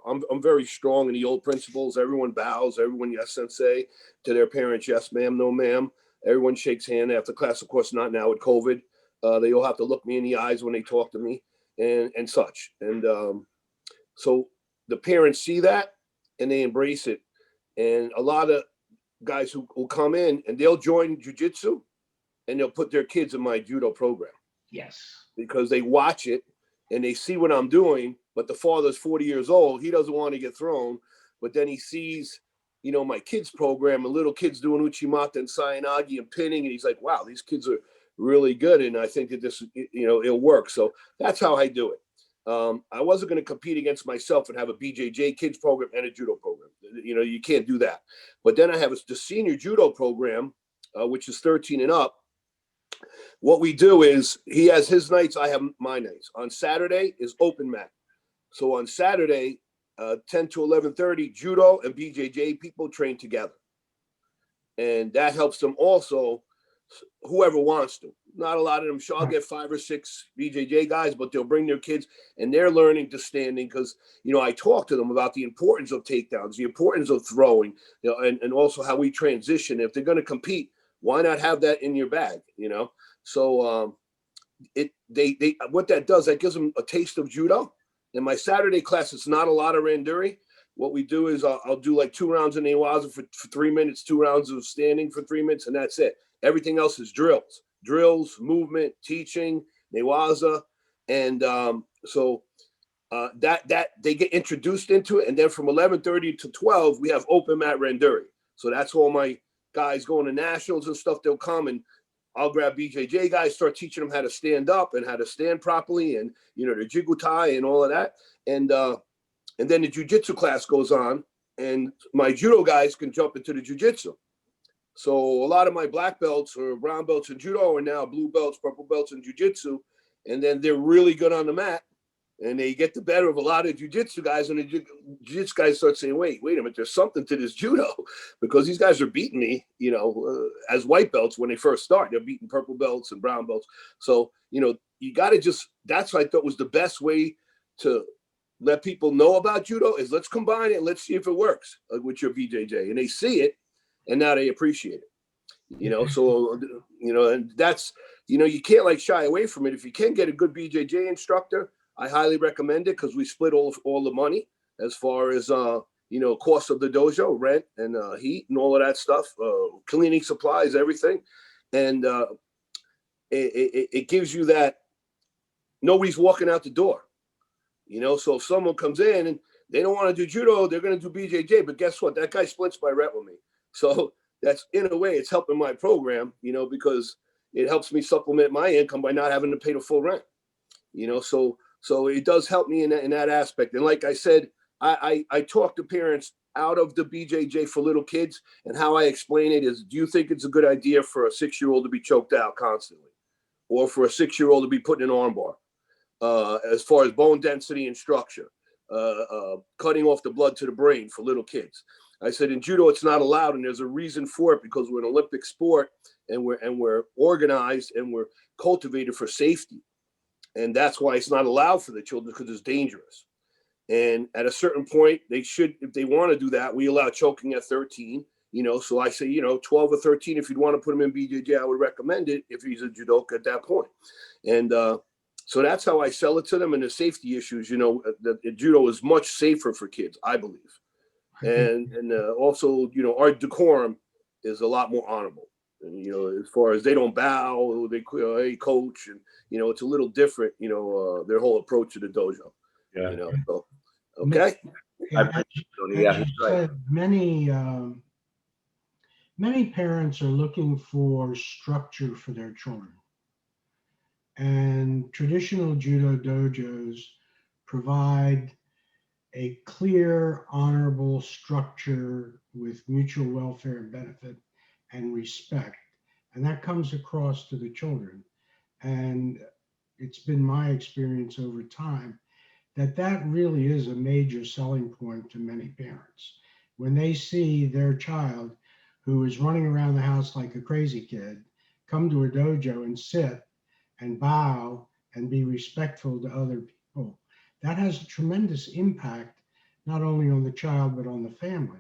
I'm very strong in the old principles. Everyone bows, everyone yes sensei, to their parents, yes ma'am, no ma'am. Everyone shakes hand after class, of course not now with COVID. They all have to look me in the eyes when they talk to me and such. And so the parents see that and they embrace it. And a lot of guys who come in and they'll join jiu-jitsu and they'll put their kids in my judo program. Yes. Because they watch it and they see what I'm doing, but the father's 40 years old. He doesn't want to get thrown, but then he sees, my kids program and little kids doing uchimata and sayanagi and pinning. And he's like, wow, these kids are really good. And I think that this, it'll work. So that's how I do it. I wasn't going to compete against myself and have a BJJ kids program and a judo program. You can't do that. But then I have the senior judo program, which is 13 and up. What we do is he has his nights, I have my nights. On Saturday is open mat. So on Saturday, 10 to 11:30, judo and BJJ people train together. And that helps them also, whoever wants to. Not a lot of them. Sure, I'll get 5 or 6 BJJ guys, but they'll bring their kids and they're learning to standing because, I talk to them about the importance of takedowns, the importance of throwing, and also how we transition. If they're going to compete, why not have that in your bag, So what that does, that gives them a taste of judo. In my Saturday class, it's not a lot of randuri. What we do is I'll do like 2 rounds of newaza for 3 minutes, 2 rounds of standing for 3 minutes, and that's it. Everything else is drills, movement, teaching, newaza. And so that they get introduced into it. And then from 11:30 to 12, we have open mat randuri. So that's all my guys going to nationals and stuff. They'll come and I'll grab BJJ guys, start teaching them how to stand up and how to stand properly and, the jigutai and all of that. And then the jiu-jitsu class goes on and my judo guys can jump into the jiu-jitsu. So a lot of my black belts or brown belts in judo are now blue belts, purple belts in jiu-jitsu. And then they're really good on the mat. And they get the better of a lot of jiu-jitsu guys, and the jiu-jitsu guys start saying, wait a minute, there's something to this judo, because these guys are beating me, as white belts when they first start. They're beating purple belts and brown belts. So, you got to that's what I thought was the best way to let people know about judo is let's combine it and let's see if it works with your BJJ. And they see it, and now they appreciate it, So, and that's, you can't shy away from it. If you can get a good BJJ instructor, I highly recommend it because we split all the money as far as cost of the dojo, rent and heat and all of that stuff, cleaning supplies, everything, and it gives you that nobody's walking out the door. So if someone comes in and they don't want to do judo, they're going to do BJJ. But guess what? That guy splits my rent with me. So that's, in a way, it's helping my program, because it helps me supplement my income by not having to pay the full rent. So it does help me in that aspect. And like I said, I talk to parents out of the BJJ for little kids, and how I explain it is, do you think it's a good idea for a 6-year-old to be choked out constantly, or for a 6-year-old to be put in an armbar? As far as bone density and structure, cutting off the blood to the brain for little kids. I said in judo it's not allowed, and there's a reason for it, because we're an Olympic sport, and we're organized and we're cultivated for safety, and that's why it's not allowed for the children, because it's dangerous. And at a certain point, they should, if they want to do that, we allow choking at 13. So I say 12 or 13. If you'd want to put him in BJJ, I would recommend it if he's a judoka at that point. And so that's how I sell it to them. And the safety issues, that judo is much safer for kids, I believe. And also, our decorum is a lot more honorable. And, as far as they don't bow, they hey coach, and it's a little different. Their whole approach to the dojo. Yeah. So, okay. As you said, many parents are looking for structure for their children. And traditional judo dojos provide a clear, honorable structure with mutual welfare and benefit and respect. And that comes across to the children. And it's been my experience over time that really is a major selling point to many parents. When they see their child, who is running around the house like a crazy kid, come to a dojo and sit and bow and be respectful to other people, that has a tremendous impact, not only on the child, but on the family.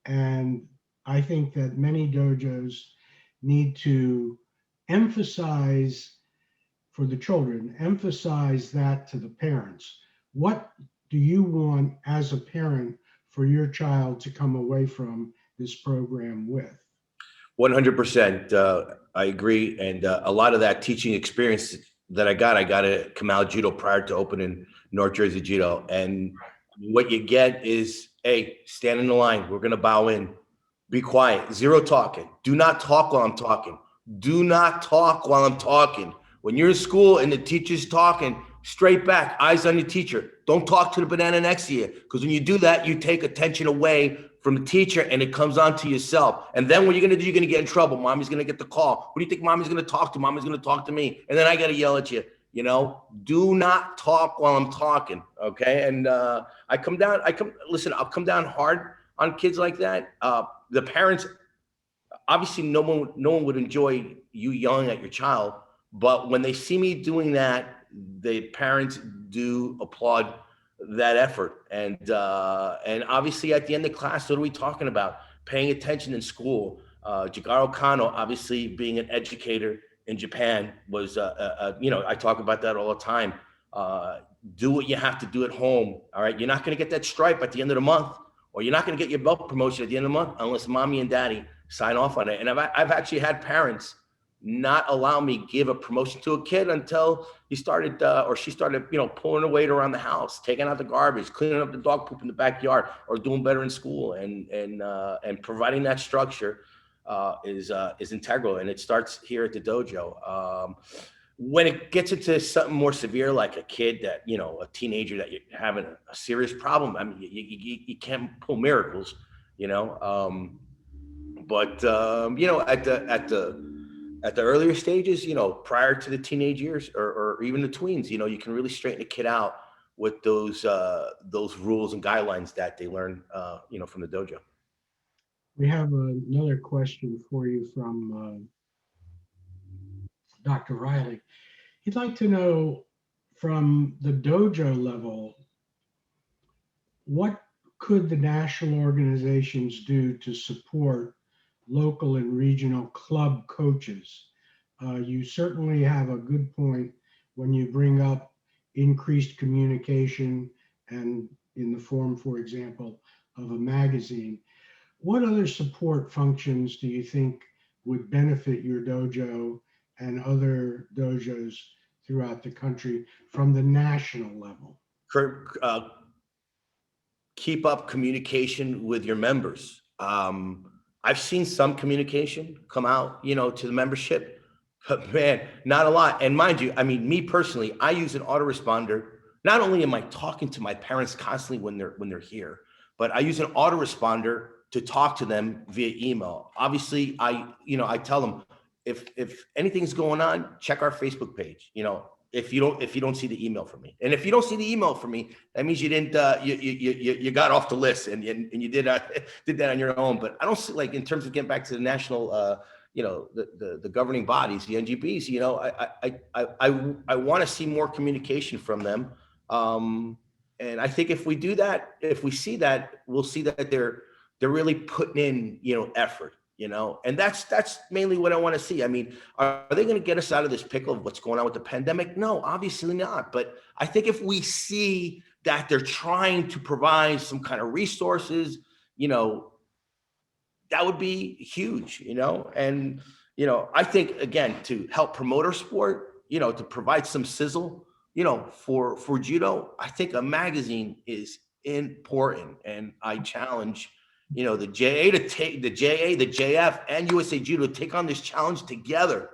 And I think that many dojos need to emphasize for the children, emphasize that to the parents. What do you want as a parent for your child to come away from this program with? 100%. I agree. And a lot of that teaching experience that I got at Kamal Judo prior to opening North Jersey Judo. And what you get is, hey, stand in the line. We're going to bow in. Be quiet. Zero talking. Do not talk while I'm talking. Do not talk while I'm talking. When you're in school and the teacher's talking, straight back, eyes on your teacher. Don't talk to the banana next to you, because when you do that, you take attention away from the teacher and it comes on to yourself. And then what you're going to do, you're going to get in trouble. Mommy's going to get the call. Who do you think mommy's going to talk to? Mommy's going to talk to me. And then I got to yell at you. Do not talk while I'm talking. Okay. And I'll come down hard on kids like that. The parents, obviously no one would enjoy you yelling at your child, but when they see me doing that, the parents do applaud that effort. And obviously at the end of class, what are we talking about? Paying attention in school. Jigaro Kano, obviously being an educator in Japan, was, I talk about that all the time. Do what you have to do at home. All right. You're not going to get that stripe at the end of the month, or you're not going to get your belt promotion at the end of the month unless mommy and daddy sign off on it. And I've actually had parents not allow me give a promotion to a kid until he started or she started, pulling her weight around the house, taking out the garbage, cleaning up the dog poop in the backyard, or doing better in school. And providing that structure is integral, and it starts here at the dojo. When it gets into something more severe, like a kid that, a teenager that you're having a serious problem, I mean, you can't pull miracles, but at the earlier stages, prior to the teenage years or even the tweens, you can really straighten a kid out with those rules and guidelines that they learn, from the dojo. We have another question for you from Dr. Riley. He'd like to know, from the dojo level, what could the national organizations do to support local and regional club coaches? You certainly have a good point when you bring up increased communication and in the form, for example, of a magazine. What other support functions do you think would benefit your dojo and other dojos throughout the country from the national level? Keep up communication with your members. I've seen some communication come out, to the membership, but man, not a lot. And mind you, I mean, me personally, I use an autoresponder. Not only am I talking to my parents constantly when they're here, but I use an autoresponder to talk to them via email. Obviously, I tell them if anything's going on, check our Facebook page. If you don't see the email from me, and if you don't see the email from me, that means you didn't you got off the list and you did that on your own. But I don't see, like, in terms of getting back to the national the governing bodies, the NGBs, I want to see more communication from them. And I think if we do that, if we see that, we'll see that they're really putting in, effort, and that's mainly what I want to see. I mean, are they going to get us out of this pickle of what's going on with the pandemic? No, obviously not. But I think if we see that they're trying to provide some kind of resources, that would be huge, and, I think, again, to help promote our sport, to provide some sizzle, for judo, I think a magazine is important. And I challenge, the JA to take the JF and USA Judo take on this challenge together,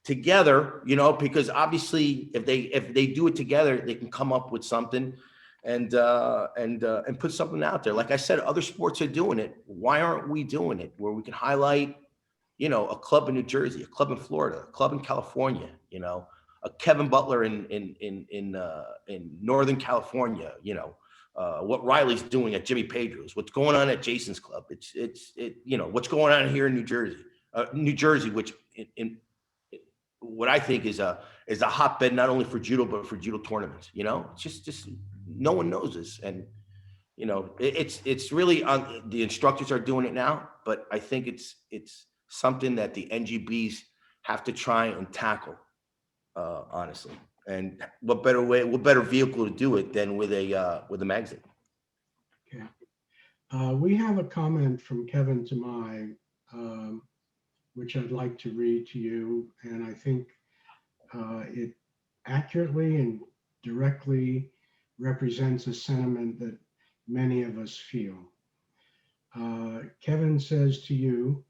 because obviously if they do it together, they can come up with something and put something out there. Like I said, other sports are doing it. Why aren't we doing it? Where we can highlight, a club in New Jersey, a club in Florida, a club in California, a Kevin Butler in Northern California, what Riley's doing at Jimmy Pedro's, what's going on at Jason's club. What's going on here in New Jersey, which in what I think is a hotbed, not only for judo, but for judo tournaments. It's just no one knows this. And, it's really the instructors are doing it now, but I think it's something that the NGBs have to try and tackle, honestly. And what better vehicle to do it than with a magazine? Okay. We have a comment from Kevin Tamai, which I'd like to read to you. And I think it accurately and directly represents a sentiment that many of us feel. Kevin says to you,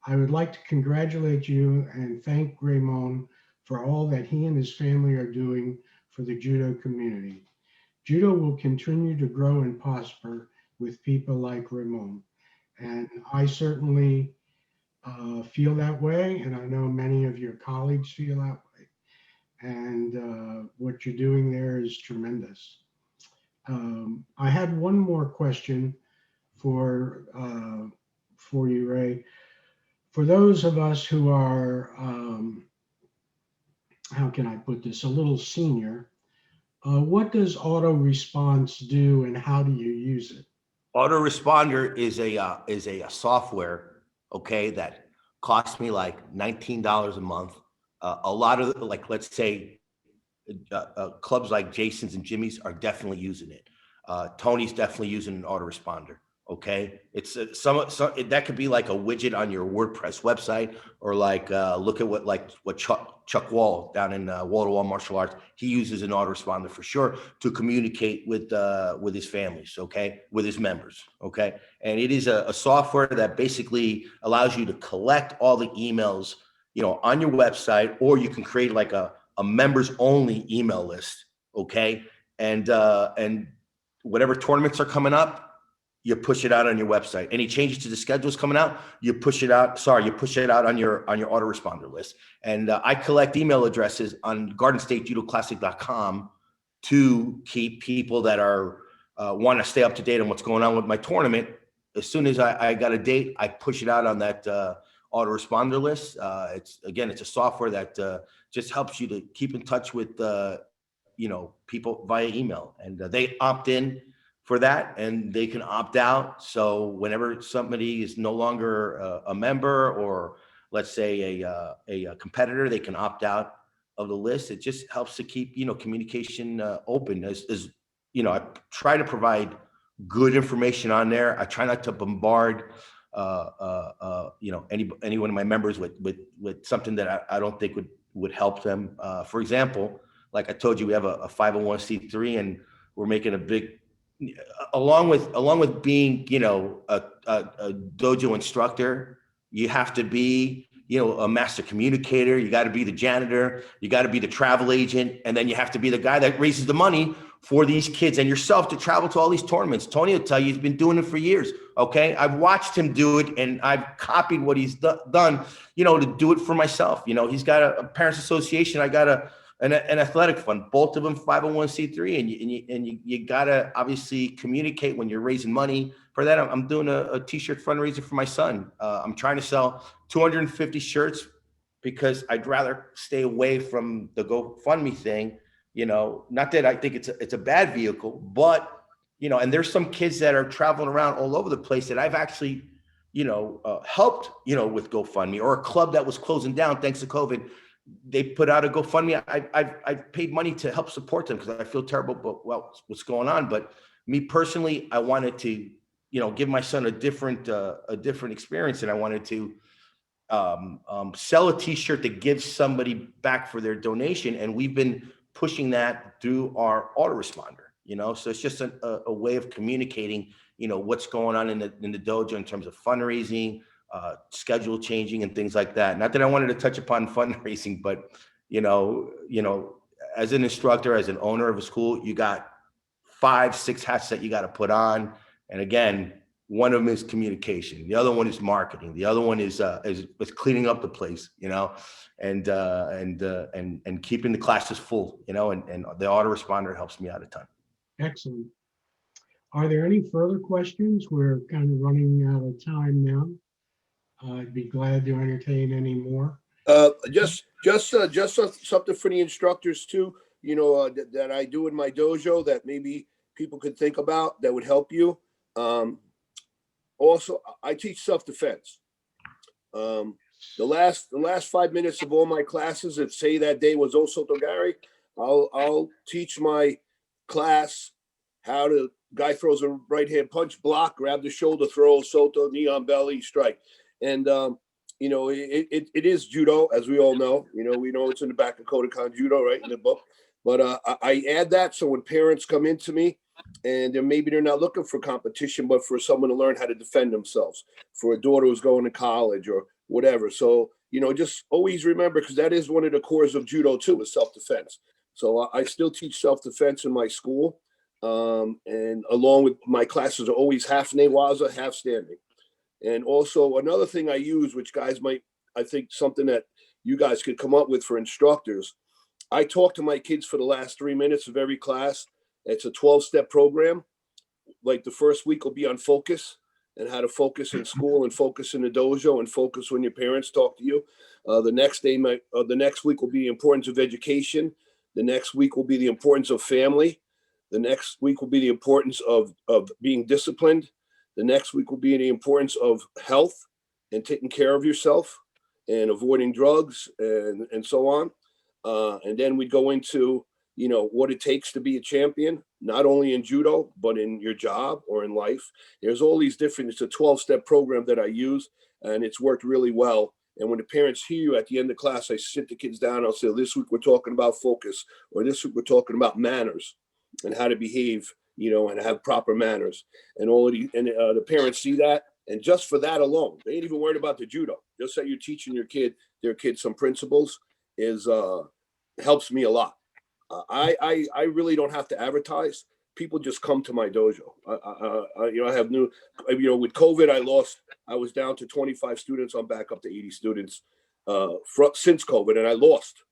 I would like to congratulate you and thank Raymond for all that he and his family are doing for the judo community. Judo will continue to grow and prosper with people like Raymond. And I certainly feel that way. And I know many of your colleagues feel that way. And what you're doing there is tremendous. I had one more question for you, Ray. For those of us who are, how can I put this, a little senior, what does auto response do and how do you use it? Autoresponder is a software, okay, that costs me like $19 a month. A lot of, like, let's say, clubs like Jason's and Jimmy's are definitely using it. Tony's definitely using an autoresponder. Okay, it's that could be like a widget on your WordPress website, or like look at what Chuck Wall down in Wall to Wall Martial Arts, he uses an autoresponder for sure to communicate with his families, okay, with his members, okay. And it is a software that basically allows you to collect all the emails, on your website, or you can create like a members only email list, okay, and whatever tournaments are coming up, you push it out on your website. Any changes to the schedules coming out, you push it out on your autoresponder list. And I collect email addresses on GardenStateJudoClassic.com to keep people that are want to stay up to date on what's going on with my tournament. As soon as I got a date, I push it out on that autoresponder list. It's a software that just helps you to keep in touch with people via email, and they opt in for that, and they can opt out. So whenever somebody is no longer a member, or let's say a competitor, they can opt out of the list. It just helps to keep, communication open. As I try to provide good information on there. I try not to bombard, any one of my members with something that I don't think would help them. For example, like I told you, we have a 501c3, and we're making a big, along with being, a dojo instructor, you have to be, a master communicator. You got to be the janitor. You got to be the travel agent. And then you have to be the guy that raises the money for these kids and yourself to travel to all these tournaments. Tony will tell you he's been doing it for years. Okay. I've watched him do it, and I've copied what he's done, to do it for myself. He's got a parents association. I got an athletic fund, both of them 501c3. And you got to obviously communicate when you're raising money for that. I'm doing a t-shirt fundraiser for my son. I'm trying to sell 250 shirts because I'd rather stay away from the GoFundMe thing. Not that I think it's a bad vehicle, but, and there's some kids that are traveling around all over the place that I've actually, helped, with GoFundMe, or a club that was closing down thanks to COVID. They put out a GoFundMe. I've paid money to help support them because I feel terrible about what's going on. But me personally, I wanted to, give my son a different experience, and I wanted to sell a t-shirt that gives somebody back for their donation. And we've been pushing that through our autoresponder, so it's just a way of communicating, what's going on in the dojo in terms of fundraising, schedule changing, and things like that. Not that I wanted to touch upon fundraising, but as an instructor, as an owner of a school, you got 5-6 hats that you got to put on. And again, one of them is communication. The other one is marketing. The other one is cleaning up the place, and keeping the classes full, and the autoresponder helps me out a ton. Excellent. Are there any further questions? We're kind of running out of time now. I'd be glad to entertain any more. Just something for the instructors too, that I do in my dojo that maybe people could think about that would help you. Also, I teach self-defense. The last 5 minutes of all my classes, if say that day was Osotogari, I'll teach my class how to guy throws a right hand punch, block, grab the shoulder, throw, Soto, knee on belly, strike. And it is judo, as we all know. We know it's in the back of Kodokan Judo, right, in the book. But I add that so when parents come into me, and maybe they're not looking for competition, but for someone to learn how to defend themselves, for a daughter who's going to college or whatever. So, just always remember, because that is one of the cores of judo too, is self-defense. So I still teach self-defense in my school. And along with my classes are always half newaza, half standing. And also another thing I use, which guys I think something that you guys could come up with for instructors. I talk to my kids for the last 3 minutes of every class. It's a 12-step program. Like the first week will be on focus and how to focus in school and focus in the dojo and focus when your parents talk to you. The next week will be the importance of education. The next week will be the importance of family. The next week will be the importance of being disciplined. The next week will be the importance of health and taking care of yourself and avoiding drugs and so on. And then we go into, what it takes to be a champion, not only in judo, but in your job or in life. There's all these different, it's a 12-step program that I use, and it's worked really well. And when the parents hear you at the end of class, I sit the kids down. I'll say, this week we're talking about focus, or this week we're talking about manners and how to behave, and have proper manners. And the parents see that. And just for that alone, they ain't even worried about the judo. Just that you're teaching their kids some principles helps me a lot. I really don't have to advertise. People just come to my dojo. I have with COVID, I was down to 25 students. I'm back up to 80 students since COVID, and I lost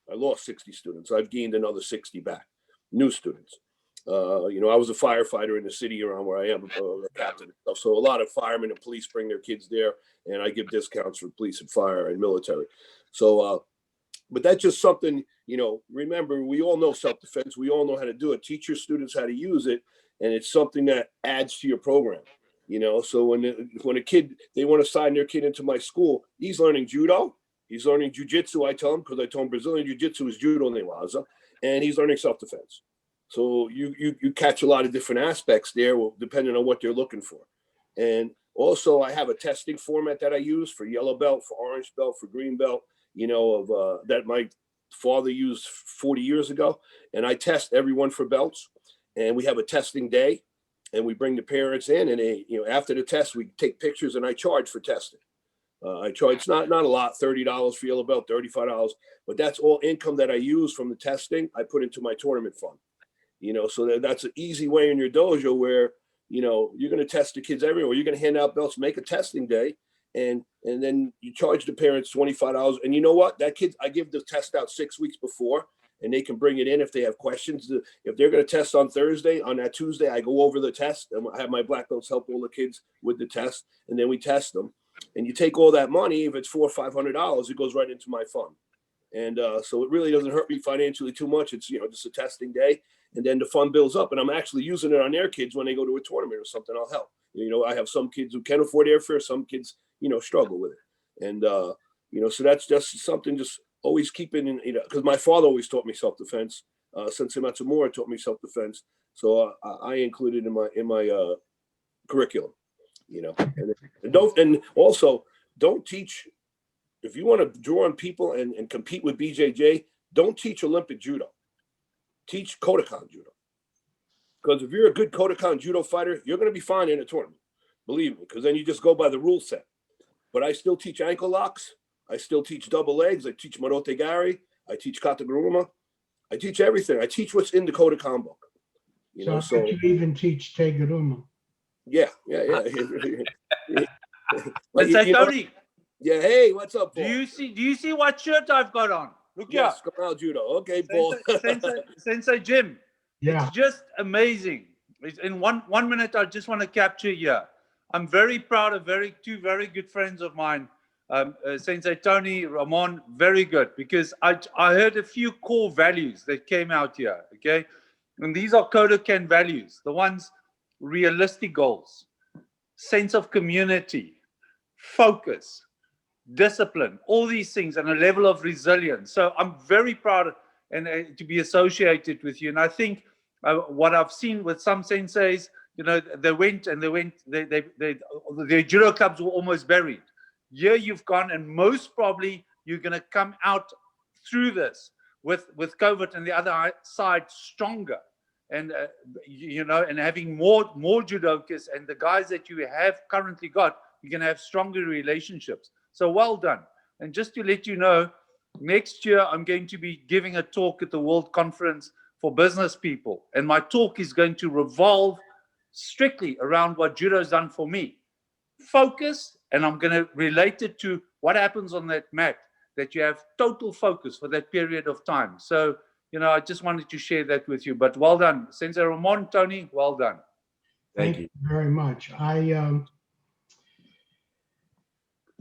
60 students. I've gained another 60 back, new students. I was a firefighter in the city around where I am, a captain and stuff. So a lot of firemen and police bring their kids there, and I give discounts for police and fire and military. So, but that's just something, remember, we all know self-defense. We all know how to do it. Teach your students how to use it. And it's something that adds to your program, So when a kid, they want to sign their kid into my school, he's learning judo. He's learning jujitsu, I tell him, because I told him Brazilian jiu-jitsu is judo newaza, and he's learning self-defense. So you catch a lot of different aspects there, depending on what they're looking for. And also, I have a testing format that I use for yellow belt, for orange belt, for green belt, that my father used 40 years ago. And I test everyone for belts. And we have a testing day, and we bring the parents in, and after the test, we take pictures, and I charge for testing. I charge, it's not a lot, $30 for yellow belt, $35, but that's all income that I use from the testing. I put into my tournament fund, so that's an easy way in your dojo where, you're going to test the kids everywhere. You're going to hand out belts, make a testing day, and then you charge the parents $25. And you know what? That kid, I give the test out 6 weeks before, and they can bring it in if they have questions. If they're going to test on Thursday, on that Tuesday, I go over the test, and I have my black belts help all the kids with the test, and then we test them. And you take all that money, if it's $400 or $500, it goes right into my fund. And so it really doesn't hurt me financially too much. It's, just a testing day. And then the fund builds up. And I'm actually using it on their kids when they go to a tournament or something. I'll help. I have some kids who can afford airfare. Some kids, struggle with it. And, so that's just something just always keeping in, because my father always taught me self-defense. Sensei Matsumura taught me self-defense. So I include it in my curriculum. And also don't teach, if you want to draw on people and compete with BJJ, don't teach Olympic judo. Teach Kodokan judo. Because if you're a good Kodokan judo fighter, you're going to be fine in a tournament. Believe me, because then you just go by the rule set. But I still teach ankle locks. I still teach double legs. I teach marote gari. I teach kataguruma. I teach everything. I teach what's in the Kodokan book. So you even teach teguruma. Yeah. Sensei Tony. Yeah, hey, what's up, Paul? Do you see what shirt I've got on? Look here. Yes, Kamal Judo. Okay, Paul. Sensei Jim. Yeah. It's just amazing. In one minute, I just want to capture here. I'm very proud of two very good friends of mine, Sensei Tony, Ramon, very good, because I heard a few core values that came out here, okay? And these are Kodokan values, the ones realistic goals, sense of community, focus, discipline, all these things, and a level of resilience. So I'm very proud and to be associated with you. And I think what I've seen with some senseis, their judo clubs were almost buried. Here you've gone, and most probably you're going to come out through this with COVID and the other side stronger. And and having more judokas, and the guys that you have currently got, you're going to have stronger relationships. So well done. And just to let you know, next year I'm going to be giving a talk at the World Conference for Business People, and my talk is going to revolve strictly around what judo has done for me. Focus, and I'm going to relate it to what happens on that mat, that you have total focus for that period of time. So I just wanted to share that with you. But well done, Sensei Ramon, Tony, well done. Thank you very much. I'm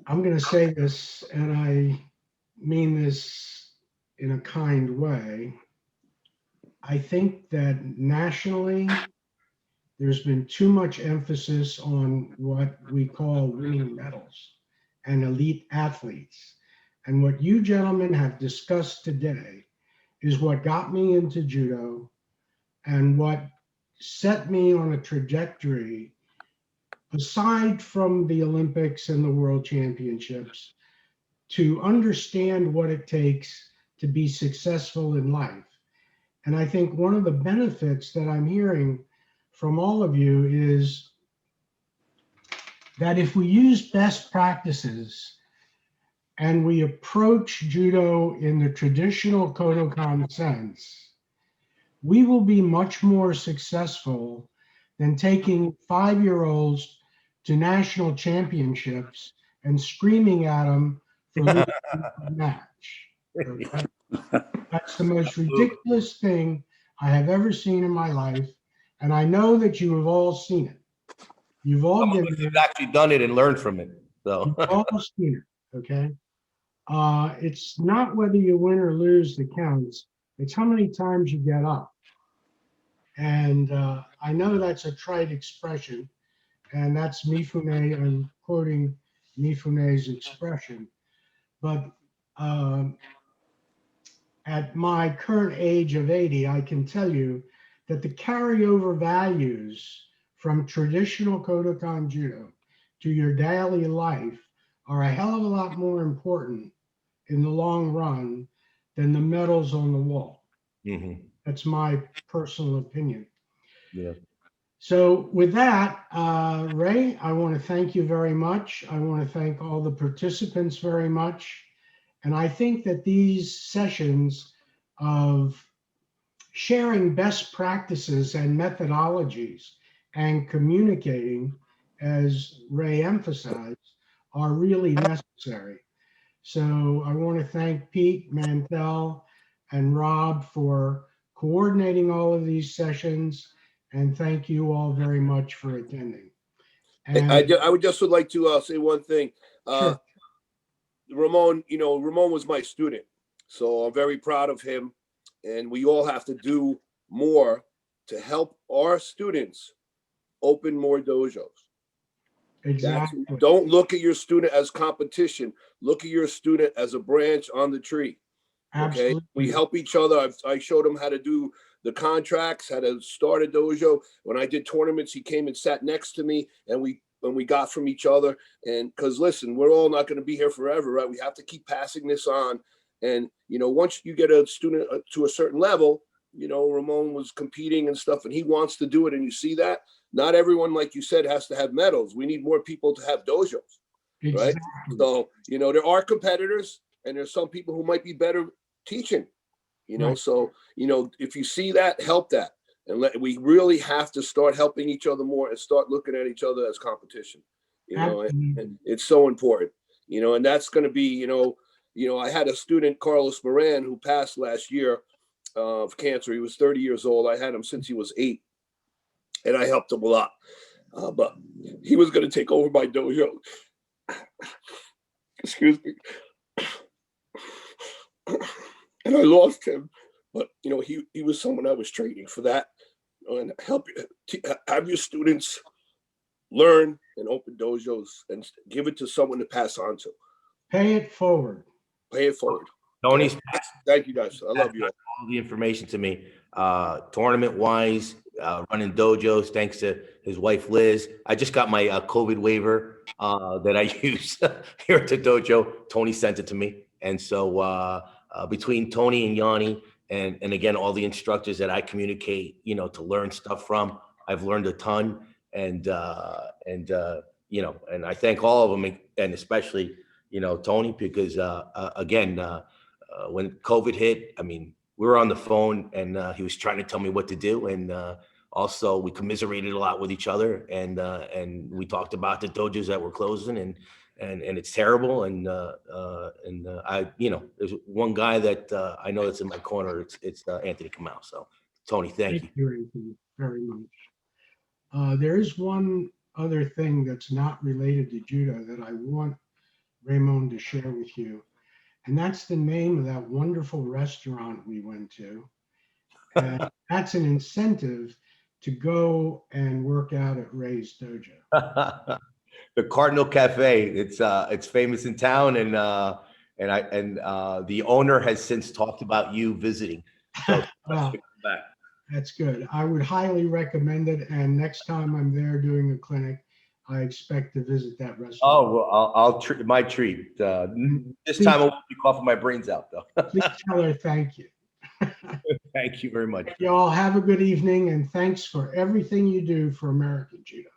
going to say this, and I mean this in a kind way. I think that nationally, there's been too much emphasis on what we call winning medals and elite athletes. And what you gentlemen have discussed today is what got me into judo and what set me on a trajectory, aside from the Olympics and the World Championships, to understand what it takes to be successful in life. And I think one of the benefits that I'm hearing from all of you is that if we use best practices and we approach judo in the traditional Kodokan sense, we will be much more successful than taking 5-year-olds to national championships and screaming at them for losing a match. Okay? That's the most ridiculous thing I have ever seen in my life, and I know that you have all seen it. You've all been there. You've actually done it and learned from it. So You've all seen it, okay? It's not whether you win or lose that counts. It's how many times you get up. And I know that's a trite expression, and that's Mifune. I'm quoting Mifune's expression. But at my current age of 80, I can tell you that the carryover values from traditional Kodokan Judo to your daily life are a hell of a lot more important in the long run than the medals on the wall. Mm-hmm. That's my personal opinion. Yeah. So with that, Ray, I want to thank you very much. I want to thank all the participants very much. And I think that these sessions of sharing best practices and methodologies and communicating, as Ray emphasized, are really necessary. So I want to thank Pete, Mantell, and Rob for coordinating all of these sessions. And thank you all very much for attending. And I would just would like to say one thing. sure. Ramon, Ramon was my student, so I'm very proud of him. And we all have to do more to help our students open more dojos. Exactly. Don't look at your student as competition. Look at your student as a branch on the tree. Okay, Absolutely. we help each other. I showed him how to do the contracts, how to start a dojo. When I did tournaments, he came and sat next to me, and we got from each other. And because listen, we're all not going to be here forever, right? We have to keep passing this on. And once you get a student to a certain level, Ramon was competing and stuff, and he wants to do it. And you see that not everyone, like you said, has to have medals. We need more people to have dojos, right? Exactly. So there are competitors, and there's some people who might be better teaching. Right. So if you see that, help that, and we really have to start helping each other more and start looking at each other as competition. And it's so important. And that's going to be I had a student, Carlos Moran, who passed last year of cancer. He was 30 years old. I had him since he was 8, and I helped him a lot. But he was going to take over my dojo. Excuse me. And I lost him. But, he was someone I was training for that. And have your students learn and open dojos and give it to someone to pass on to. Pay it forward. Pay it forward. Tony's Thank you, guys. I love you all. all the information to me, tournament wise, running dojos, thanks to his wife, Liz. I just got my COVID waiver that I use here at the dojo. Tony sent it to me. And so between Tony and Yanni and again, all the instructors that I communicate, to learn stuff from, I've learned a ton. And I thank all of them, and especially, Tony, because again, when COVID hit, I mean, we were on the phone, and he was trying to tell me what to do. And also we commiserated a lot with each other, and we talked about the dojos that were closing, and it's terrible. And I, there's one guy that I know that's in my corner. It's Anthony Kamau. So Tony, thank you. Anthony, very much. There is one other thing that's not related to judo that I want Raymond to share with you. And that's the name of that wonderful restaurant we went to. And that's an incentive to go and work out at Ray's Dojo. The Cardinal Cafe. It's famous in town, and the owner has since talked about you visiting. So Well, that's good. I would highly recommend it. And next time I'm there doing a clinic, I expect to visit that restaurant. Oh, well, I'll treat my treat. This time I won't be coughing my brains out, though. Please tell her thank you. Thank you very much. Y'all have a good evening, and thanks for everything you do for American Judo.